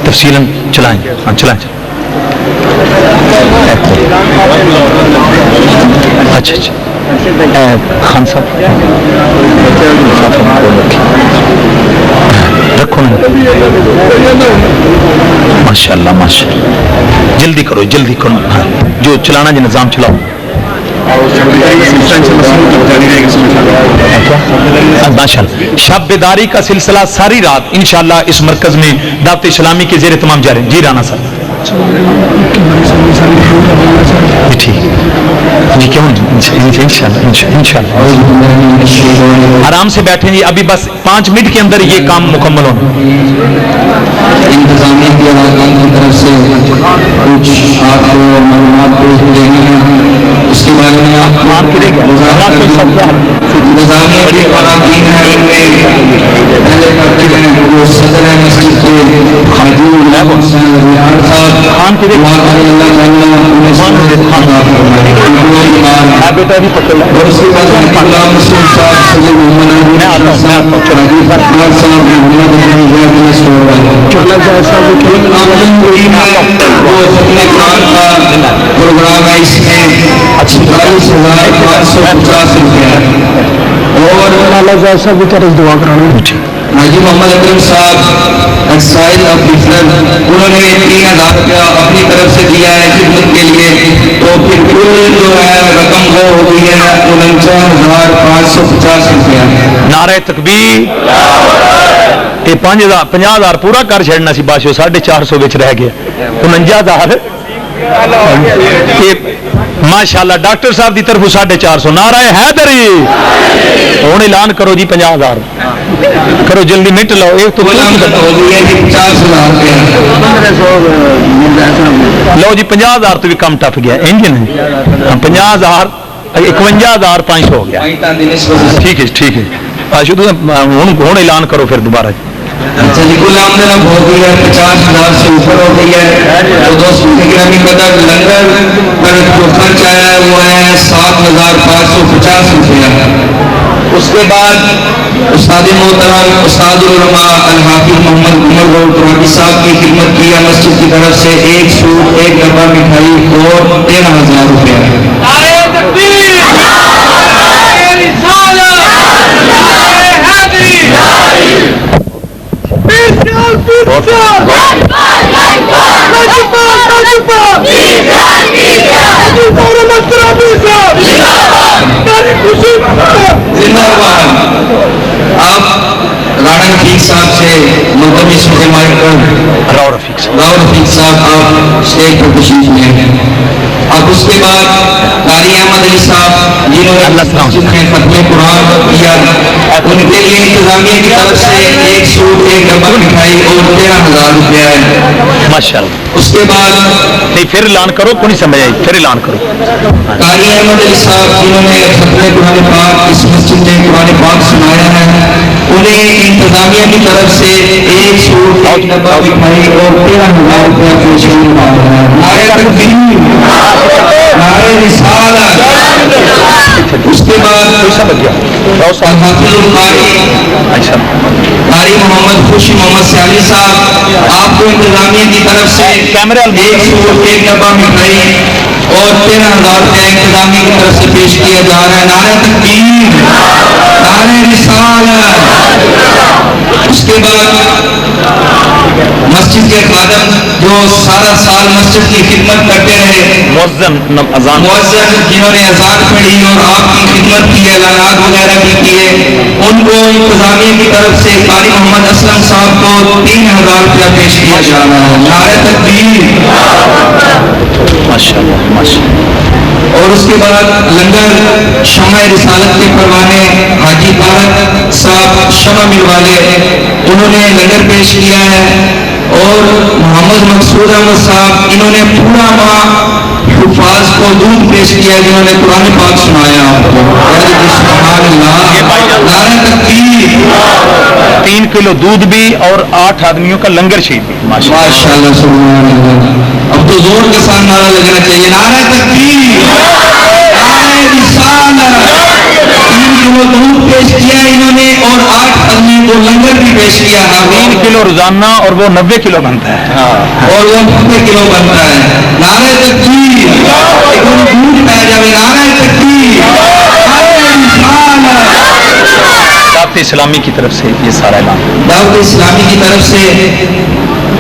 تفصیل چلائیں. ہاں چلائیں. اچھا اچھا خان صاحب رکھو نا ماشاء اللہ ماشاء اللہ. جلدی کرو جلدی کرو, جو چلانا جی نظام چلاؤ. ماشاء اللہ شب بیداری کا سلسلہ ساری رات انشاءاللہ اس مرکز میں دعوت اسلامی کے زیر تمام جاری. جی رانا صاحب ٹھیک جی کیوں انشاءاللہ آرام سے بیٹھیں جی. ابھی بس 5 منٹ کے اندر یہ کام مکمل ہونا. انتظامیہ کے اراکین کی طرف سے کچھ آپ کو معلومات پیش دینا ہے، اس کے بارے میں آپ انتظامیہ کے اراکین ہیں، ان میں پہلے کرتے ہیں وہ صدر مسجد کے حاجی حسین رضیار صاحب، اللہ تعالیٰ انہیں سنت عطا فرمائے، اور اس کے بعد اللہ مسلم صاحب سید محمد صاحب محمد وہ ختم قرآن کا پروگرام ہے، اس میں 46,550 روپیہ، اور دعا کرانا حاجی محمد اکرم صاحب ایکسائز آف ڈفرنٹ، انہوں نے 3,000 روپیہ اپنی طرف سے دیا ہے خدمت کے لیے، تو پھر کل جو ہے رقم وہ ہو گئی ہے 49,550 روپیہ۔ نعرہ تکبیر، یہ 50,000 پورا کر چڑنا سی بادشاہ، 450 بچ رہ گیا 49,000 ماشاءاللہ ڈاکٹر صاحب کی طرف 450۔ نعرہ حیدری، ہوں اعلان کرو جی 50,000 کرو جلدی مٹ لو، ایک تو لو جی 50,000 تو بھی کم ٹپ گیا انجن 50,000 51,500 ہو گیا، ٹھیک ہے ٹھیک ہے، ہوں اعلان کرو پھر دوبارہ جی۔ اچھا جی، کل آمدن اب ہو گئی ہے 50,000 سے اوپر ہو گئی ہے، تو دوستوں کی گرامی قدر لنگر پر جو خرچ آیا ہے وہ ہے 7,550 روپیہ۔ اس کے بعد استاد محترم استاد العلماء الحافظ محمد عمر غول قرآنی صاحب کی خدمت کی ہے مسجد کی طرف سے 1 سوٹ 1 ڈبہ مٹھائی اور 13,000 روپیہ۔ آپ رانا رفیق صاحب سے ملتمس مائک پر، راؤ رفیق صاحب آپ اسٹیج پر تشریف لیں۔ اب اس کے بعد قاری احمد علی صاحب جنہوں نے مسجد میں ختم قرآن کیا، ان کے لیے انتظامیہ کی طرف سے 1 سوٹ 1 ڈبہ مٹھائی اور 13,000 روپیہ ہے ماشاءاللہ۔ اس کے بعد نہیں پھر اعلان کرو، کوئی نہیں سمجھ آئی، پھر اعلان کرو۔ قاری احمد علی صاحب جنہوں نے ختم قرآن پاک اس مسجد میں قرآن پاک سنایا ہے، انہیں انتظامیہ کی طرف سے 1 سوٹ 1 ڈبہ مٹھائی اور 13,000 روپیہ پیش کرنا ہے۔ نعرہ تکبیر، نعرہ رسالت۔ اس کے بعد الحافظ القاری قاری محمد خوشی محمد سیالی صاحب، آپ کو انتظامیہ کی طرف سے 1 سوٹ 1 ڈبہ مٹھائی اور 13,000 روپیہ انتظامیہ کی طرف سے پیش کیا جا رہا ہے۔ نعرہ تکبیر، نعرہ رسالت۔ اس کے بعد مسجد کے خادم جو سارا سال مسجد کی خدمت کرتے رہے، مؤذن جنہوں نے اذان پڑھی اور آپ کی خدمت کی، اعلانات وغیرہ بھی کیے، ان کو انتظامیہ کی طرف سے قاری محمد اسلم صاحب کو 3,000 روپیہ پیش کیا جا رہا ہے۔ نعرہ تکبیر، ماشاءاللہ ماشاءاللہ۔ اور اس کے بعد لنگر شمع رسالت کے پروانے حاجی طارق صاحب شمع مل والے، انہوں نے لنگر پیش کیا ہے، اور محمد مقصود احمد صاحب انہوں نے پورا ماہ حفاظ کو دودھ پیش کیا جنہوں نے قرآن پاک سنایا آپ کو۔ سبحان اللہ، نعرہ تکبیر۔ 3 کلو دودھ بھی اور 8 آدمیوں کا لنگر شہید بھی، ماشاءاللہ سبحان اللہ۔ اب تو زور کے ساتھ نعرہ لگنا چاہیے، نعرہ تکبیر، نعرہ رسالت۔ 3 کلو دودھ پیش کیا انہوں نے اور 8 آدمی کو لنگر بھی پیش کیا۔ 3 کلو روزانہ اور وہ 90 کلو بنتا ہے، اور وہ 90 کلو بنتا ہے۔ نعرہ تکبیر، دودھ پہ جائے، نعرہ تکبیر، نعرہ رسالت۔ دعوت اسلامی کی طرف سے یہ سارا اعلان، دعوت اسلامی کی طرف سے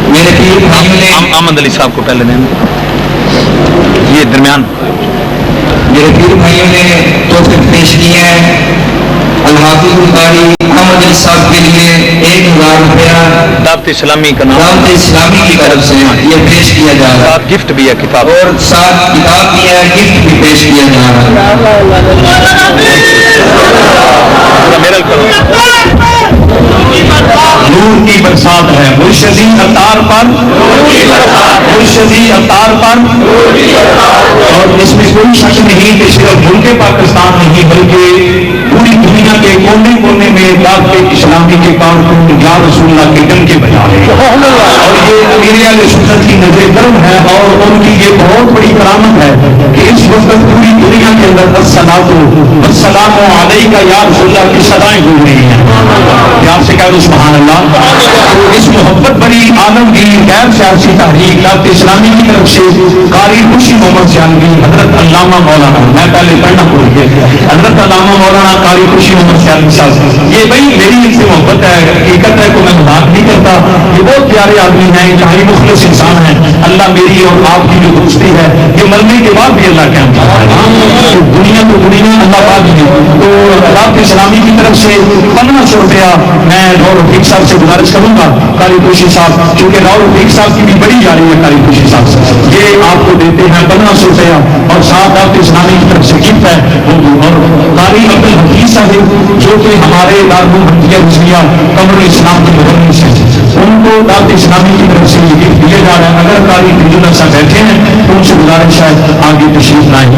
میرے پیر بھائیوں نے احمد علی صاحب کو پہلے دیں، یہ درمیان میرے پیر بھائیوں نے تحفے پیش کیے ہیں۔ الحافظ القاری احمد علی صاحب کے لیے 1,000 روپیہ دعوت اسلامی کا نام، دعوت اسلامی کی طرف سے یہ پیش کیا جا رہا ہے، ساتھ گفٹ بھی ہے کتاب، اور ساتھ کتاب بھی ہے، گفٹ بھی پیش کیا جا رہا ہے۔ میرا کرو نور کی برسات ہے، مرشدی عطار پر، مرشدی عطار پر، اور اس میں کوئی شک نہیں کہ صرف ملک پاکستان نہیں بلکہ پوری دنیا کے کونے کونے میں دعوت اسلامی کے کارکن یا رسول اللہ کے ڈنکے بجا رہے ہیں، اور یہ امیر اہل سنت کی نظر کرم ہے، اور ان کی یہ بہت بڑی کرامت ہے کہ اس وقت پوری دنیا کے اندر السلام علیکہ یا رسول اللہ کی صدائیں گونج رہی ہیں۔ پیار سے کہہ دو سبحان اللہ۔ تو اس محبت بڑی عالمگیر غیر سیاسی تحریک دعوت اسلامی کی طرف سے قاری خوشی محمد سیالوی حضرت علامہ مولانا، میں پہلے پڑھنا بھول گیا، حضرت علامہ مولانا قاری خوشی محمد سیالوی صاحب، یہ بھائی میری ان سے محبت ہے، حقیقت ہے کہ میں مذاق نہیں کرتا، یہ بہت پیارے آدمی ہیں، انتہائی مخلص انسان ہیں۔ اللہ میری اور آپ کی جو دوستی ہے یہ مرنے کے بعد بھی اللہ کے دنیا تو دنیا اللہ پاک بھی۔ تو دعوت اسلامی کی طرف سے 1500 روپیہ میں راؤ رفیق صاحب سے گزارش کروں گا، قاری خوشی صاحب، کیونکہ راؤ رفیق صاحب کی بھی بڑی جاری ہے، قاری خوشی صاحب یہ آپ کو دیتے ہیں 1500 روپیہ، اور ساتھ دعوت اسلامی کی طرف سے گفٹ ہے، اور قاری عبدالحفیظ صاحب جو کہ ہمارے دارالحمدیہ رضویہ قمر اسلام کے مدرس ہیں، ان کو دعوت اسلامی کی طرف سے یہ گفٹ دیا جا رہا ہے۔ اگر قاری فضل صاحب بیٹھے ہیں تو ان سے گزارش ہے آگے تشریف لائیں۔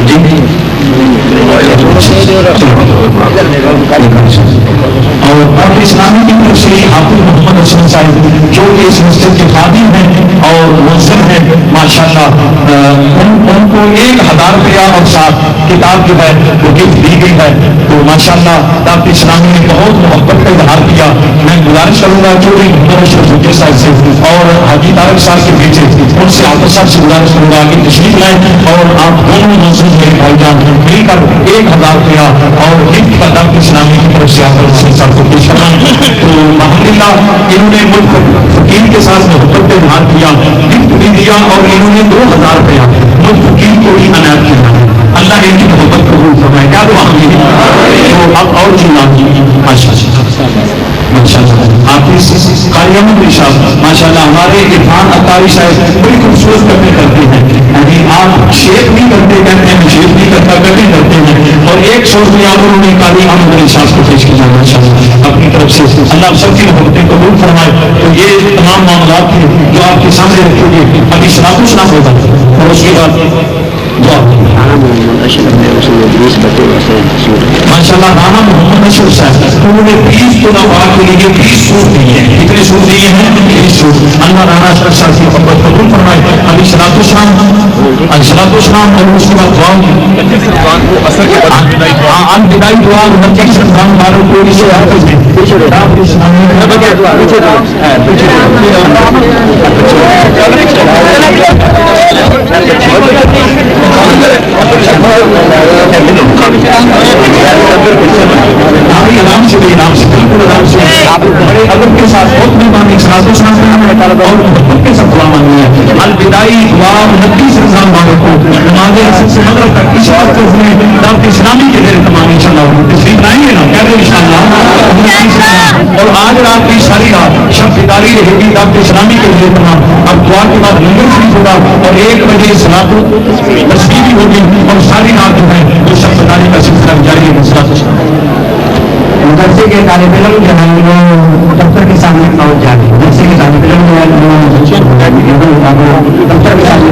جی اور دعوت اسلامی کی طرف سے حافظ محمد حسن صاحب جو کہ اس مسجد کے خادم ہیں اور منظم ہیں ماشاءاللہ، ان کو 1000 روپیہ اور ساتھ کتاب جو ہے وہ گفٹ دی گئی ہے۔ تو ماشاءاللہ دعوت اسلامی نے بہت محبت کا اظہار کیا۔ میں گزارش کروں گا چودھری محمد اشرف حجی صاحب سے اور حاجی طارق صاحب کے بیٹے ان سے حافظ صاحب سے گزارش کروں گا کہ تشریف لائیں، اور آپ دونوں منظم میرے بھائی جان مل کر 1000 روپیہ اور گفٹ کا دعوت اسلامی کی طرف سے حافظ حسین صاحب کو پیش کرائیں۔ تو الحمدللہ انہوں نے ملک فقیر کے ساتھ محبت کا اظہار کیا، گفٹ بھی دیا، اور انہوں نے 2000 روپیہ ملک فقیر کو بھی عنایت کیا۔ اللہ ان کی محبت قبول فرمائے، کیا دعا ہوگی؟ تو اب اور چیزیں ماشاءاللہ حافظ قاری احمد صاحب ماشاءاللہ ہمارے عرفان عطاری صاحب بڑی خوبصورت کرتے ہیں، یعنی آپ شیپ نہیں کرتے، کہتے ہیں شیپ نہیں کرتا، کرتے ہیں، اور 100 روپیہ انہوں نے قاری احمد صاحب کو پیش کیا ماشاءاللہ اپنی طرف سے۔ اللہ سب کی محبتیں قبول فرمائے۔ تو یہ تمام معاملات تھے جو آپ کے سامنے رکھے گے، ابھی شناخت ہوگا اور اس کے بعد ماشاءاللہ رانا محمد اشرف صاحب انہوں نے 20 طلباء کے لیے 20 سوٹ دیے ہیں۔ کتنے سوٹ دیے ہیں؟ 20 سوٹ۔ اللہ رانا اشرف صاحب کی محبت قبول فرمائے۔ ابھی صلاۃ السلام اور اس کے بعد دعا بدائی دعا والوں کو اسے آرام سے بالکل آرام سے آپ بڑے ادب کے ساتھ بہت مہربانی صلاۃ السلام اور محبت کے ساتھ دعا مانگنی ہے۔ الوداعی دعا 29 رمضان والوں کو نماز عصر سے مغرب تک اس وقت میں دعوت اسلامی کے ذریعے تمام انشاءاللہ تشریف لائیں گے نا، کہہ دیں انشاءاللہ۔ اور آج رات کی ساری رات شب بیداری رہے گی دعوت اسلامی کے ذریعے تمام۔ اب دعا کے بعد لنگر شریف ہوگا اور 1 بجے صلاۃ تسبیح ہوگی، اور ساری رات جو ہے وہ شب بیداری کا سلسلہ جاری ہے۔ مدرسے کے طالب علم جو ہے وہ دفتر کے سامنے پہنچ جائیں، مدرسے کے طالب علم جو ہے دفتر کے سامنے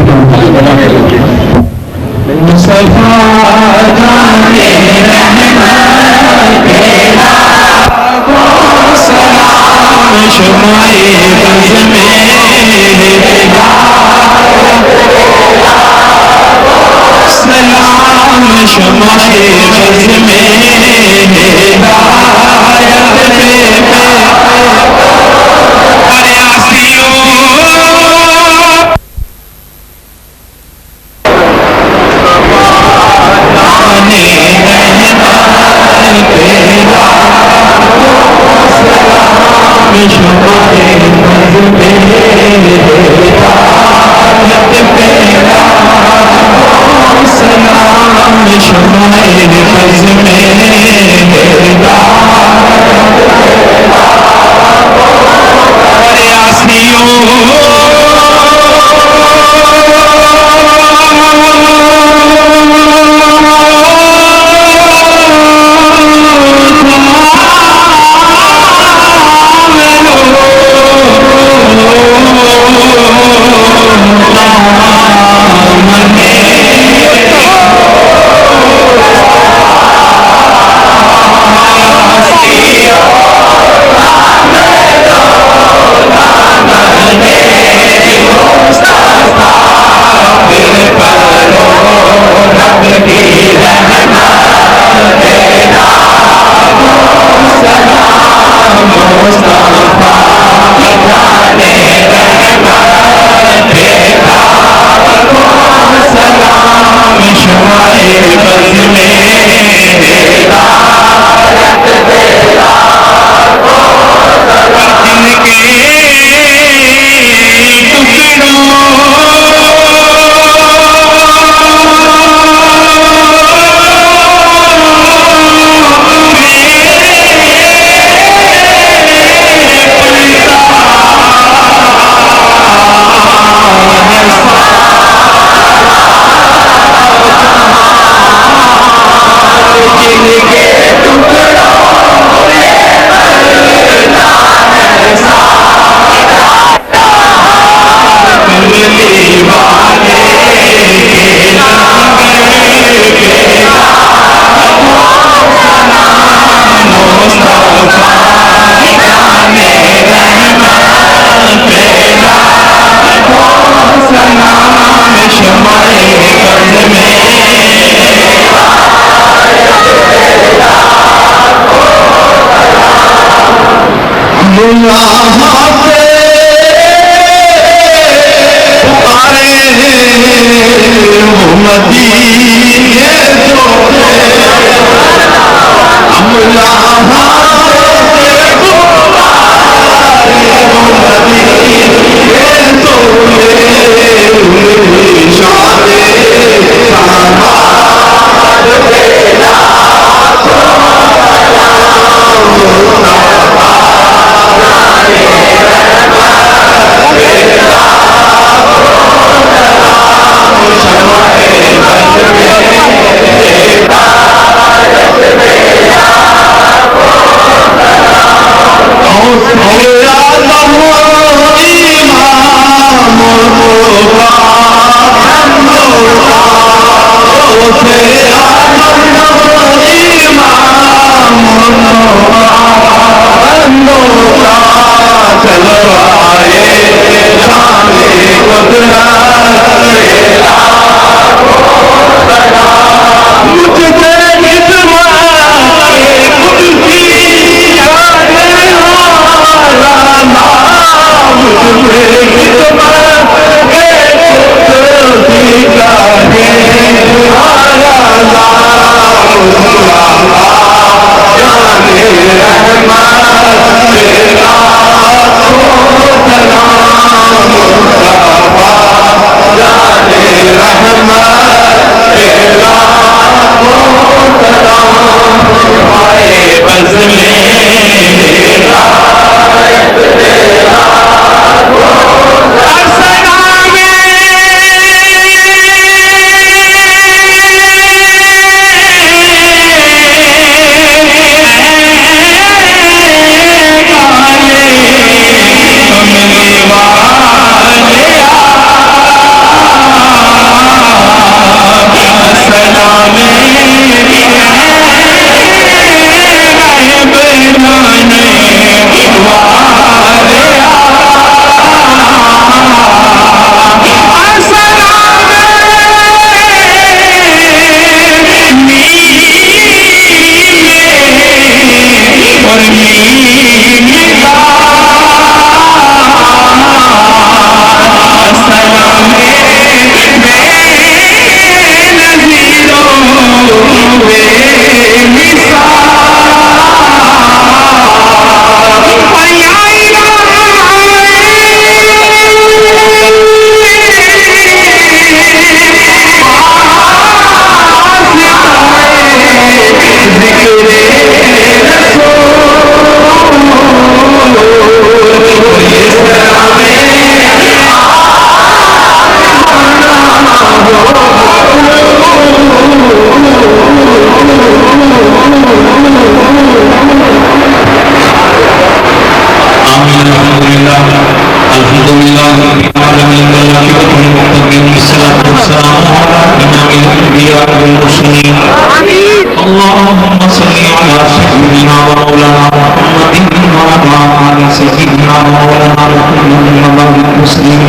اللهم صل على سيدنا ومولانا محمد وعلى آل سيدنا ومولانا محمد وسلم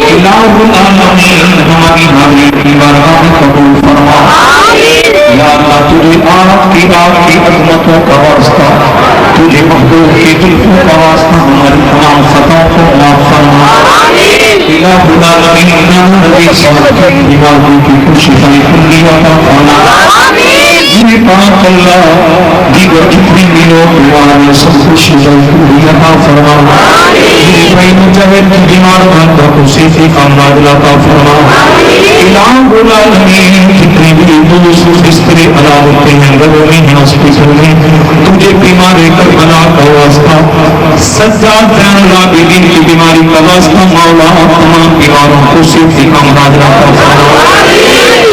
الہ العالمین ہماری حاضری کی بارگاہ قبول فرما یا اللہ تجھے آپ کی عظمتوں کا واسطہ تجھے محبوب کی زلفوں کا واسطہ ہماری تمام خطاؤں کو معاف فرما الہ العالمین نبی صاحب کی دیواروں کی خوشی کلی عطا فرما یہ پاک اللہ دیگر جتنی بھی لوگ دوارے سب خوشی کلی عطا فرما یہ بھائی مجاہد کی بیمار بندہ کو صحت کامراد عطا فرما الہ العالمین جتنی بھی دوسرے بستر علامتیں ہیں گھروں میں ہاسپٹل میں تجھے بیمار کربلا کا واسطہ سجاد زین العابدین کی بیماری کا واسطہ مولا تمام بیماروں کو صحت کامراد عطا فرما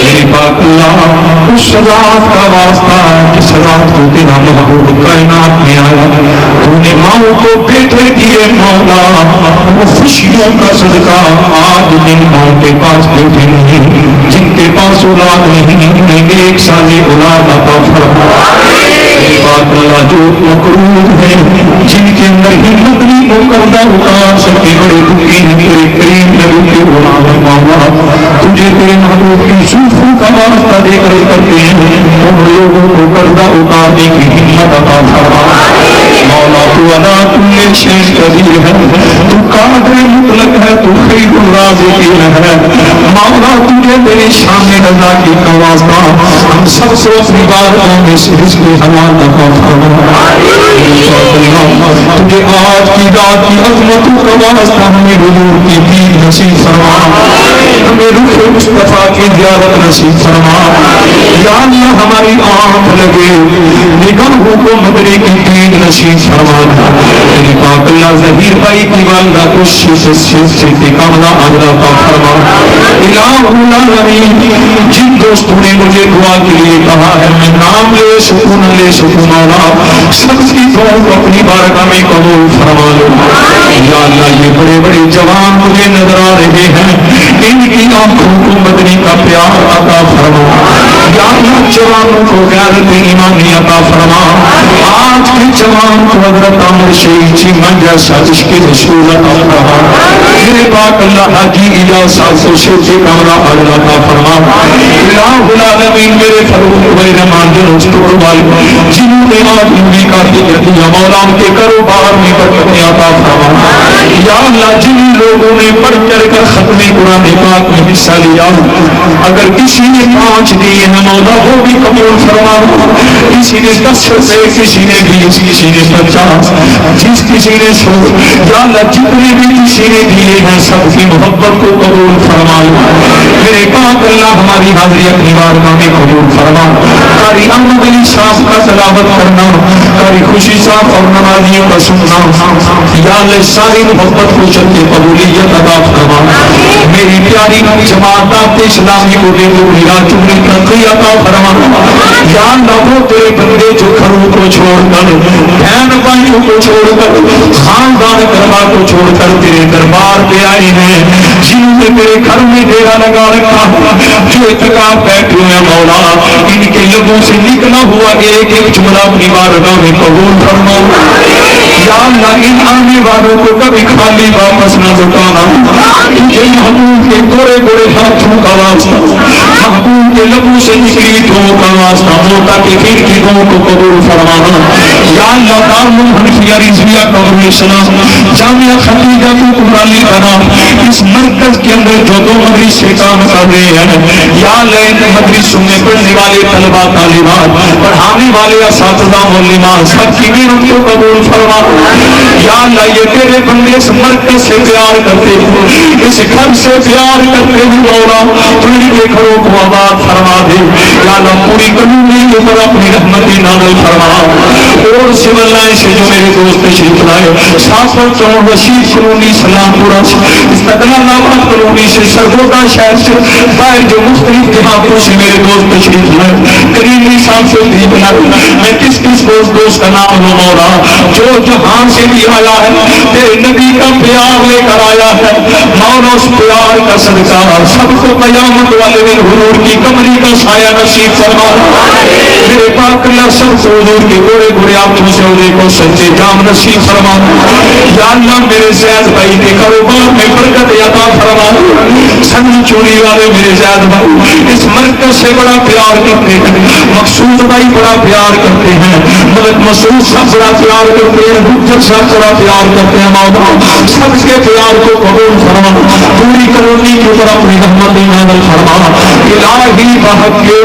میرے پاک اللہ اس رات کا واسطہ جس رات کو تیرا محبوب کائنات میں آیا تو نے ماؤں کو بیٹھے دیے مولا وہ خوشیوں کا صدقہ آج جن ماؤں کے پاس بیٹھے نہیں جن کے پاس اولاد نہیں انہیں ایک سالی اولاد عطا فرما میرے پاک اللہ جو مقروض ہیں جن کے اندر ہمت نہیں مقردہ اتار سکے بڑے دکھی ہیں تیرے کریم نبی کے غلام مولا تجھے تیرے محبوب کی صوفوں کا واسطہ دے کر کرتے ہیں ان لوگوں کو پردہ اتارنے کی ہمت عطا فرما مولا تو علا کل شیء قدیر ہے، تو قادر مطلق ہے، تو خیر الرازقین ہے مولا، تجھے میری شان رضا کی واسطہ ہم سب کو اپنی بارگاہ میں سے رزق حلال عطا فرما۔ تجھے آج کی رات کی عظمتوں کا واسطہ ہمیں حضور کی دید نصیب فرما، ہمیں روح مصطفیٰ کی زیارت نصیب فرما یا اللہ، ہماری آنکھ لگے نگاہوں کو مدری کی دید نصیب فرما۔ میری پاک اللہ ظہیر بھائی کی والدہ کو صحت کاملہ عاجلہ عطا فرما۔ الہ العالمین، جن دوستوں نے مجھے دعا کے لیے کہا ہے میں نام لے سکوں نہ لے سکوں مولا، سب کی دعا کو اپنی بارگاہ میں قبول فرما لو یا اللہ۔ یہ بڑے بڑے جوان مجھے نظر آ رہے ہیں، ان کی آنکھوں کو مدنی کا پیار عطا فرما یا اللہ، جوانوں کو غیرت ایمانی عطا فرما۔ آج کے جوان کو حضرت عمر شیخ چیمن جیسا عشق رسول عطا فرما۔ میرے پاک اللہ حاجی اجاز صاحب کو شیخ کاملہ عاجلہ عطا فرما۔ الہ العالمین، میرے فروخ بھائی رحمان جنوستور والے جنہوں نے آج نبی کا ذکر دیا مولا، ان کے کاروبار میں برکتیں عطا فرما یا اللہ۔ جن لوگوں نے پڑھ چڑھ کر ختم قرآن پاک میں حصہ لیا، اگر کسی نے 5 دیے ہیں مولا وہ بھی قبول فرما، کسی نے 10 روپے، کسی نے 20، کسی نے 50، کسی نے 100 یا اللہ، جتنے بھی کسی نے دیے ہیں سب کی محبت کو قبول فرما۔ میرے پاک اللہ ہماری حاضری اپنی بارگاہ میں قبول فرما۔ قاری احمد علی صاحب کا تلاوت کرنا، قاری خوشی صاحب اور نمازیوں کا سننا یا اللہ، ساری محبت کو شرط قبولیت عطا فرما۔ میری پیاری جماعت اسلامی کو دے دو میرا چنی ترقی عطا فرما یا اللہ۔ وہ تیرے بندے جو گھروں کو چھوڑ کر، بہن بھائیوں کو چھوڑ کر، خاندان کرما کو چھوڑ کر تیرے دربار پہ آئے ہیں، جنہوں نے تیرے گھر میں ڈیرا لگا رکھا، جو اعتکاف بیٹھے ہوئے ہیں مولا، ان کے لبوں سے نکلا ہوا ایک ایک جملہ اپنی بارگاہ میں قبول فرما یا اللہ۔ ان آنے والوں کو کبھی خالی واپس نہ لوٹانا، تجھے محبوب کے گورے گورے ہاتھوں کا واسطہ، محبوب کے لبوں سے نکلی دعاؤں کا واسطہ، موتا کے پیر کی دعاؤں کو قبول فرمانا یا اللہ۔ دارالحنفیہ رضویہ کانگریگیشن جامعہ خدیجہ کبریٰ بنا، اس مرکز کے اندر جو 2 مدرسے سے کام کر رہے ہیں یا اللہ، ان مدرسوں میں پڑھنے والے طلباء طالبات، پڑھانے والے اساتذہ معلمات، سب کی محنت کو قبول فرما یا اللہ۔ یہ تیرے بندے اس مرکز سے پیار کرتے ہیں، اس گھر سے پیار کرتے ہیں مولا، تو ان کے گھروں کو آباد فرما دے یا اللہ۔ پوری کمیونٹی کے اوپر اپنی رحمت نازل فرما۔ اور سول لائن سے جو میرے دوست تشریف لائے، شاپر چوک، رشید کالونی، سلام پورہ، استقلال آباد کالونی سے، سرگودا شہر سے، باہر جو مختلف جہاں سے میرے دوست تشریف لائے، کریمی صاحب سے تشریف لائے، میں کس دوست کا نام لوں مولا، جو جہاں سے بھی آیا ہے تیرے نبی کا پیار لے کر آیا ہے مولا، اس پیار کا صدقہ سب کو قیامت والے دن حضور کی کمری کا سایہ نصیب فرما۔ میرے پاک اللہ سب کو حضور کے گوڑے گوڑے آنکھوں سے عہدے کو سچے جام نصیب فرما یا اللہ۔ میرے زید بھائی کے کاروبار میں برکت عطا فرما۔ سنگ چوری والے میرے زید بھائی اس مرکز سے بڑا پیار کرتے ہیں، مقصود بھائی بڑا پیار کرتے ہیں، ملک مسعود صاحب بڑا پیار کرتے ہیں، حجت صاحب بڑا پیار کرتے ہیں مولا، سب کے پیار کو قبول فرما۔ پوری کالونی کے اوپر اپنی رحمت نازل فرما الہی بحق کے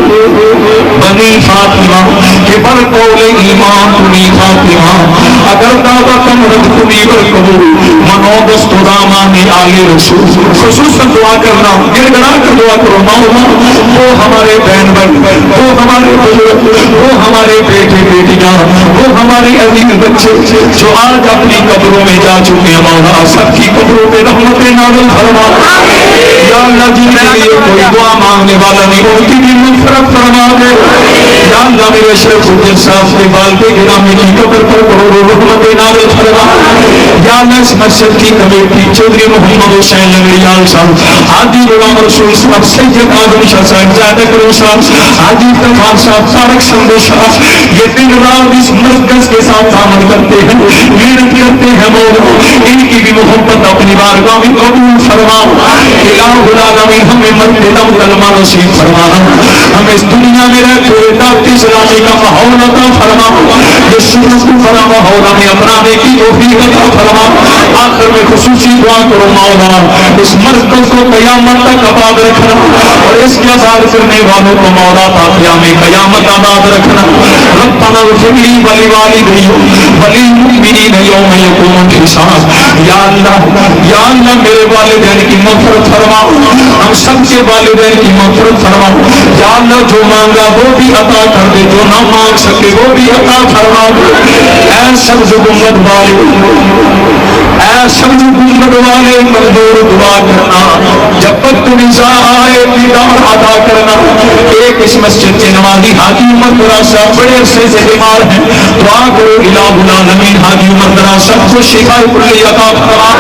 بنی فاطمہ کے بر قول ایمان کنی فاطمہ، اگر دادا کم رد کنی بر قبول منو دست دامانی آل رسول۔ خصوصاً دعا کرنا، گر گڑا کر دعا کرو مولا، وہ ہمارے بہن بھائی، وہ ہمارے بزرگ، وہ ہمارے بیٹے بیٹیاں، وہ ہمارے عزیز بچے جو آج اپنی قبروں میں جا چکے ہیں مولا، سب کی قبروں پہ رحمت نازل فرما یا اللہ۔ جن کے لیے کوئی دعا مانگنے والا نہیں ان کی بھی مغفرت فرما دے یا اللہ۔ میرے شیخ حجت صاحب کے والد گرامی کی قبر پر کروڑوں رحمت نازل فرما یا اللہ اس مسجد کی کمیٹی چودھری محمد حسین لنگڑیال صاحب، حاجی غلام رسول صاحب، سید آدم شاہ صاحب، زیادہ کرو صاحب، حاجی طوفان صاحب، طارق سندو صاحب، یہ دن رات اس مرکز کے ساتھ عمل کرتے ہیں، محنت کرتے ہیں مولا، ان کی بھی محبت اپنی بارگاہ میں قبول فرما۔ الہ العالمین ہمیں مرتے دم کلمہ نصیب فرما، ہمیں اس دنیا میں رہتے ہوئے دعوت اسلامی کا ماحول عطا فرما، یہ سنت بھرا ماحول ہمیں اپنانے کی توفیق عطا فرما۔ آخر میں خصوصی دعا کرو مولا اس مرکز کو قیامت تک آباد رکھنا، اور اس کے آزاد کرنے والوں کو مولا تا قیام قیامت آباد رکھنا۔ ربنا اغفر لی ولوالدی وللمؤمنین یوم یقوم الحساب۔ یا اللہ میرے والدین کی مغفرت فرما، ہم سب کے والدین کی مغفرت فرما۔ یا اللہ جو مانگا وہ بھی عطا کر دے، جو نہ مانگ سکے وہ بھی عطا فرما دے۔ اے سبز گنبد والے مزدور دعا کرنا، جب تک تم آئے دیدار ادا کرنا۔ ایک اس مسجد کے نمازی حاجی عمر دراز صاحب بڑے عرصے سے بیمار ہیں، دعا کرو الہ العالمین حاجی عمر دراز صاحب کو شفا کلی عطا فرما۔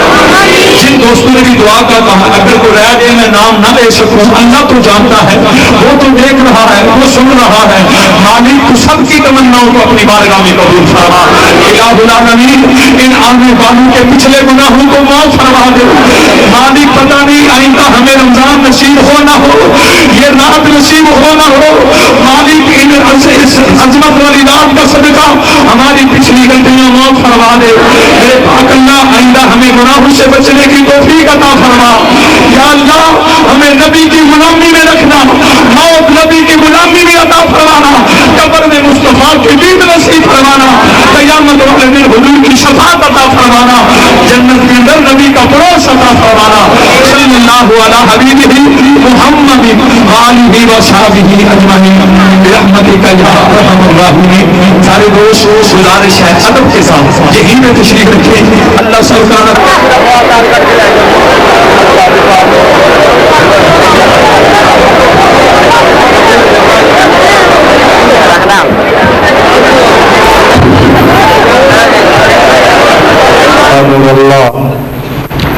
جن دوستوں نے بھی دعا کا کہا، اگر کوئی رہ گئے میں نام نہ لے سکوں، اللہ تو جانتا ہے، وہ تو دیکھ رہا ہے، وہ سن رہا ہے، مالک تو سب کی تمناؤں کو اپنی بارگاہ میں قبول فرما۔ الہ العالمین ان آنے والوں کے پچھلے گناہوں کو معاف فرما دے۔ مالک پتہ نہیں آئندہ ہمیں رمضان نصیب ہو نہ ہو، یہ رات نصیب ہو نہ ہو، مالک ان عظمت والی رات کا صدقہ ہماری پچھلی غلطیاں معاف فرما دے۔ میرے پاک اللہ آئندہ ہمیں گناہوں سے بچنے کی توفیق عطا فرما۔ یا اللہ ہمیں نبی کی غلامی میں رکھنا، موت نبی کی غلامی میں عطا فرمانا، قبر میں مصطفیٰ کی دید نصیب فرمانا، قیامت والے دن حضور کی شفاعت عطا فرمانا، جنت کے اندر نبی کا پڑوس عطا فرمانا۔ صلی اللہ علی حبیبہ محمد وآلہ وصحبہ اجمعین برحمتک یا ارحم الراحمین۔ سارے دوست گزارش ہے ادب کے ساتھ یہی میں تشریف رکھیں، اللہ سرکار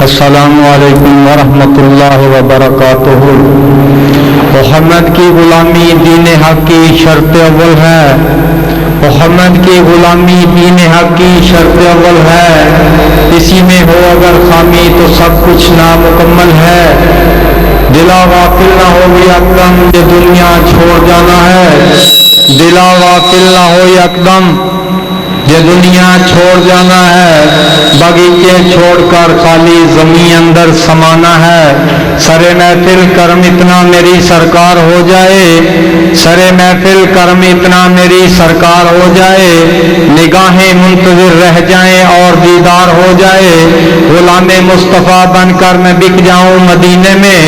السلام علیکم ورحمۃ اللہ وبرکاتہ۔ محمد کی غلامی دین حق کی شرط اول ہے، محمد کی غلامی دین حق کی شرط اول ہے، اسی میں ہو اگر خامی تو سب کچھ نامکمل ہے۔ دلا غافل نہ ہو یکدم یہ دنیا چھوڑ جانا ہے، دلا غافل نہ ہو یکدم یہ دنیا چھوڑ جانا ہے، باغیچے چھوڑ کر خالی زمین اندر سمانا ہے۔ سر محفل کرم اتنا میری سرکار ہو جائے، سر محفل کرم اتنا میری سرکار ہو جائے، نگاہیں منتظر رہ جائیں اور دیدار ہو جائے۔ غلام مصطفیٰ بن کر میں بک جاؤں مدینے میں،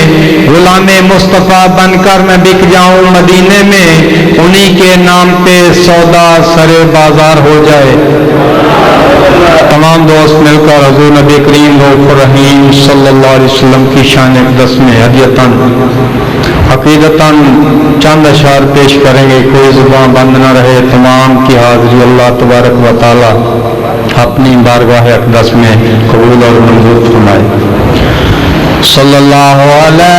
غلام مصطفیٰ بن کر میں بک جاؤں مدینے میں، انہی کے نام پہ سودا سر بازار ہو جائے۔ تمام دوست مل کر حضور نبی کریم رؤوف الرحیم صلی اللہ علیہ وسلم کی شان اقدس میں ہدیتاً عقیدتاً چند اشعار پیش کریں گے، کوئی زبان بند نہ رہے، تمام کی حاضری اللہ تبارک و تعالی اپنی بارگاہ اقدس میں قبول اور منظور فرمائے۔ صلی اللہ علیہ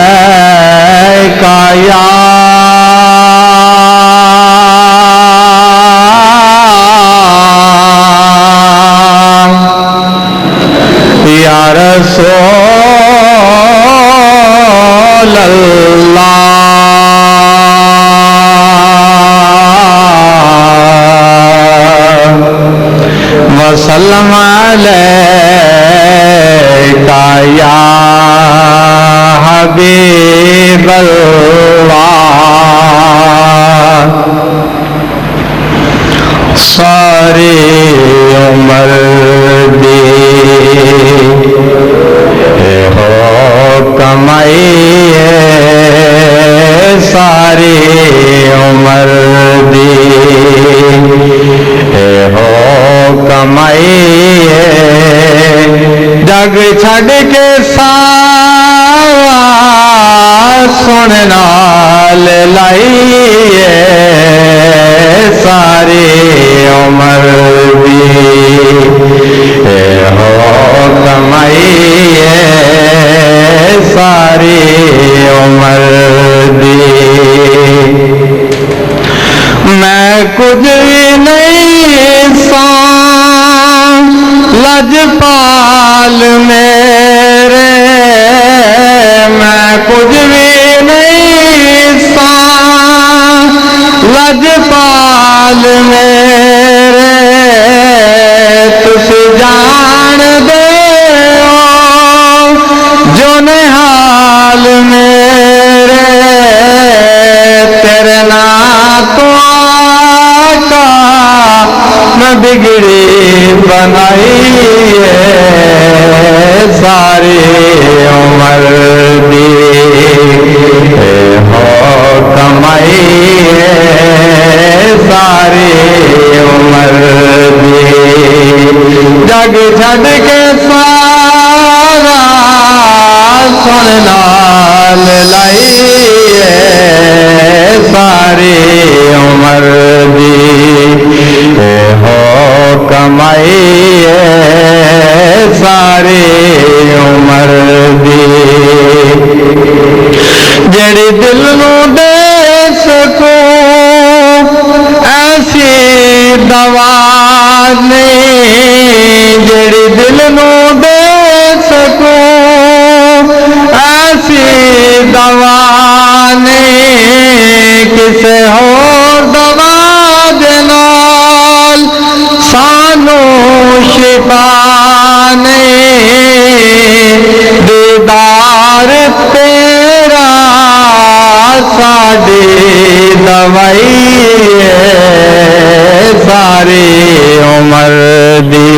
یا رسول اللہ وسلم علیکہ یا حبیب اللہ، ساری عمر دی ہو کمائی، ساری عمر دی ہو کمائی، جگ چھڈ کے ساتھ سن نال لائیے، ساری عمر دی ہو میں کچھ بھی نہیں سا لجپال میرے، میں کچھ بھی نہیں سا لجپال میرے، تس جان دے ہو جو نحال میرے، تیرے نام تو آقا میں بگڑی بنائی ہے، ساری عمر دی ہو کمائی ہے، ساری عمر دی جگ چھڈ کے سارا سن نال لائی ہے، ساری عمر دی ہو کمائی ہے، ساری عمر دی جڑی دل نو دے سکو ایسی دوا نہیں، جڑی دل نو دے سکو ایسی دوا نہیں، کسے ہور دوا دے نال سانو شفا نہیں، دیدار تیرا ساڈی دوائی ہے، ساری عمر دی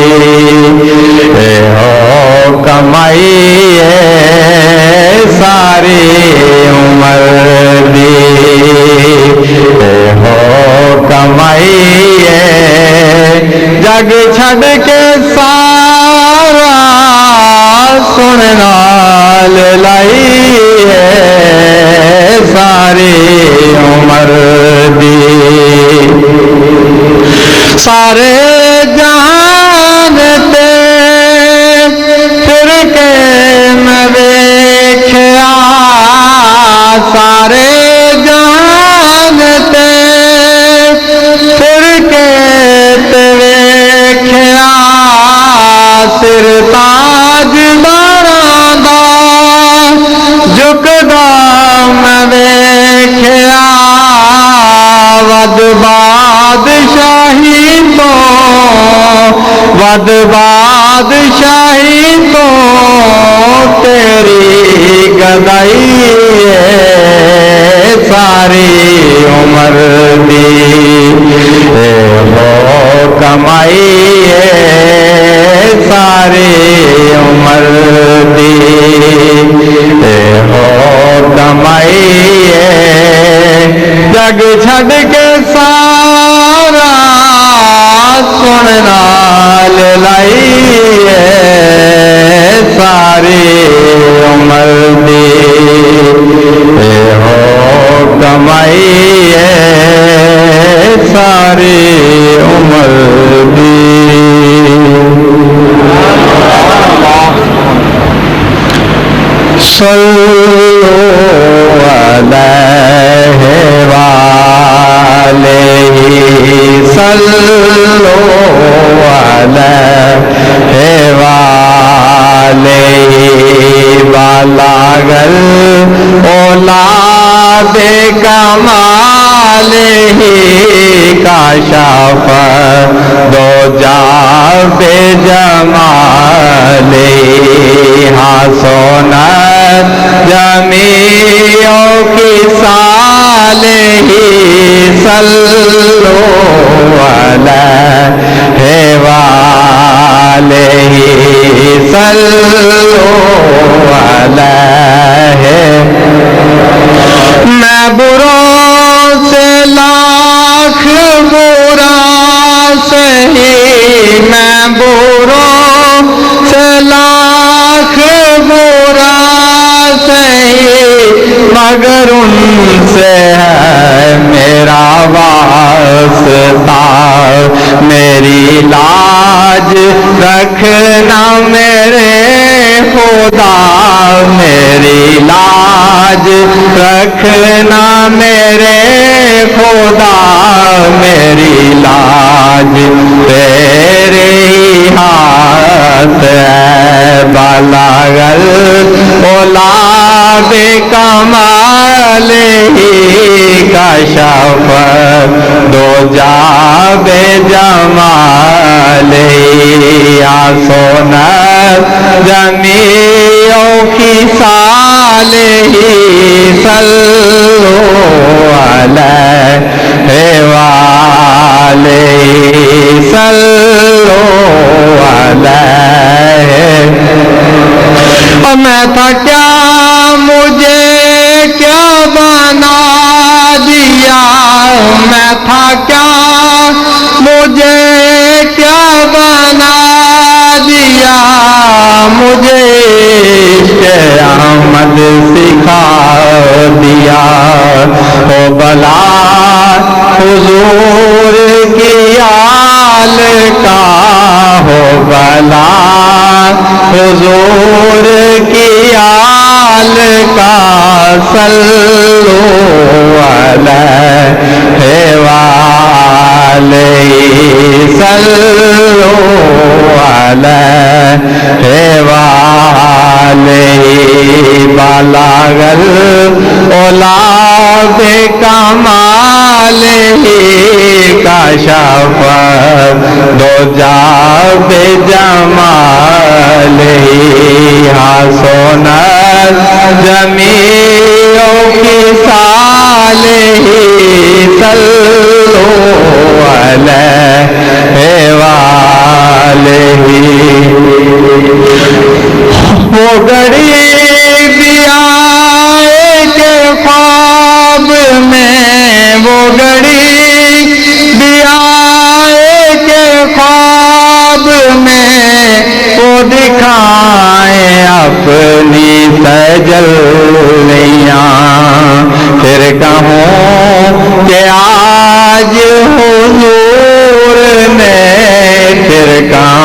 ہو کمائی ہے، ساری عمر دی ہو کمائی ہے، جگ چھڈ کے سارا سن نال لائی ہے، ساری عمر دی سارے جہان تے پھر کے میں ویکھیا، سارے جہان تے پھر کے تے ویکھیا، سر تاج داراں دا جھکدا میں ویکھیا، ود بادشاہی تو ود بادشاہی تو تیری گدائی ہے، ساری عمر دی ہو کمائی ہے، ساری عمر دی ہو کمائی ہے، جگ چھڈ کے سارا سن نال لائی ہے، ساری عمر دی ہو کمائی ہے، ساری عمر دی صلو علیہ والہ صلو علیہ والہ بلغ اولاد کمالہ کاشف دوجا بے جمالہ حسنت جمیع خصالہ صلو علیہ والہ صلو علیہ، میں بروں سے لاکھ برا سہی، میں بروں سے لاکھ برا سہی، مگر ان سے ہے میرا واسطہ، میری لاج رکھنا میرے خدا، میری لاج رکھنا میرے خدا، دو جا بے جمال یا سونر جمیعوں کی صالح صلو علیہ وآلہ صلو علیہ. اور میں تھا کیا مجھے کیا بنا دیا, میں تھا کیا مجھے کیا بنا دیا, مجھے عشق احمد سکھا دیا. او بلا حضور کی آل کا, ہو بلا حضور کی آل کا, صلو علیہ وآلہ صلو علیہ وآلہ. بلغ العلا بکمالہ کشف دجا بجمالہ. حسنت جمیعوں کی صالح صلو علیہ وآلہ. وہ گھڑی بھی آئے کہ خواب میں, وہ گھڑی بھی آئے کہ خواب میں, وہ دکھائیں اپنی تجلیاں. پھر کہوں کہ آج حضور نے, پھر کہوں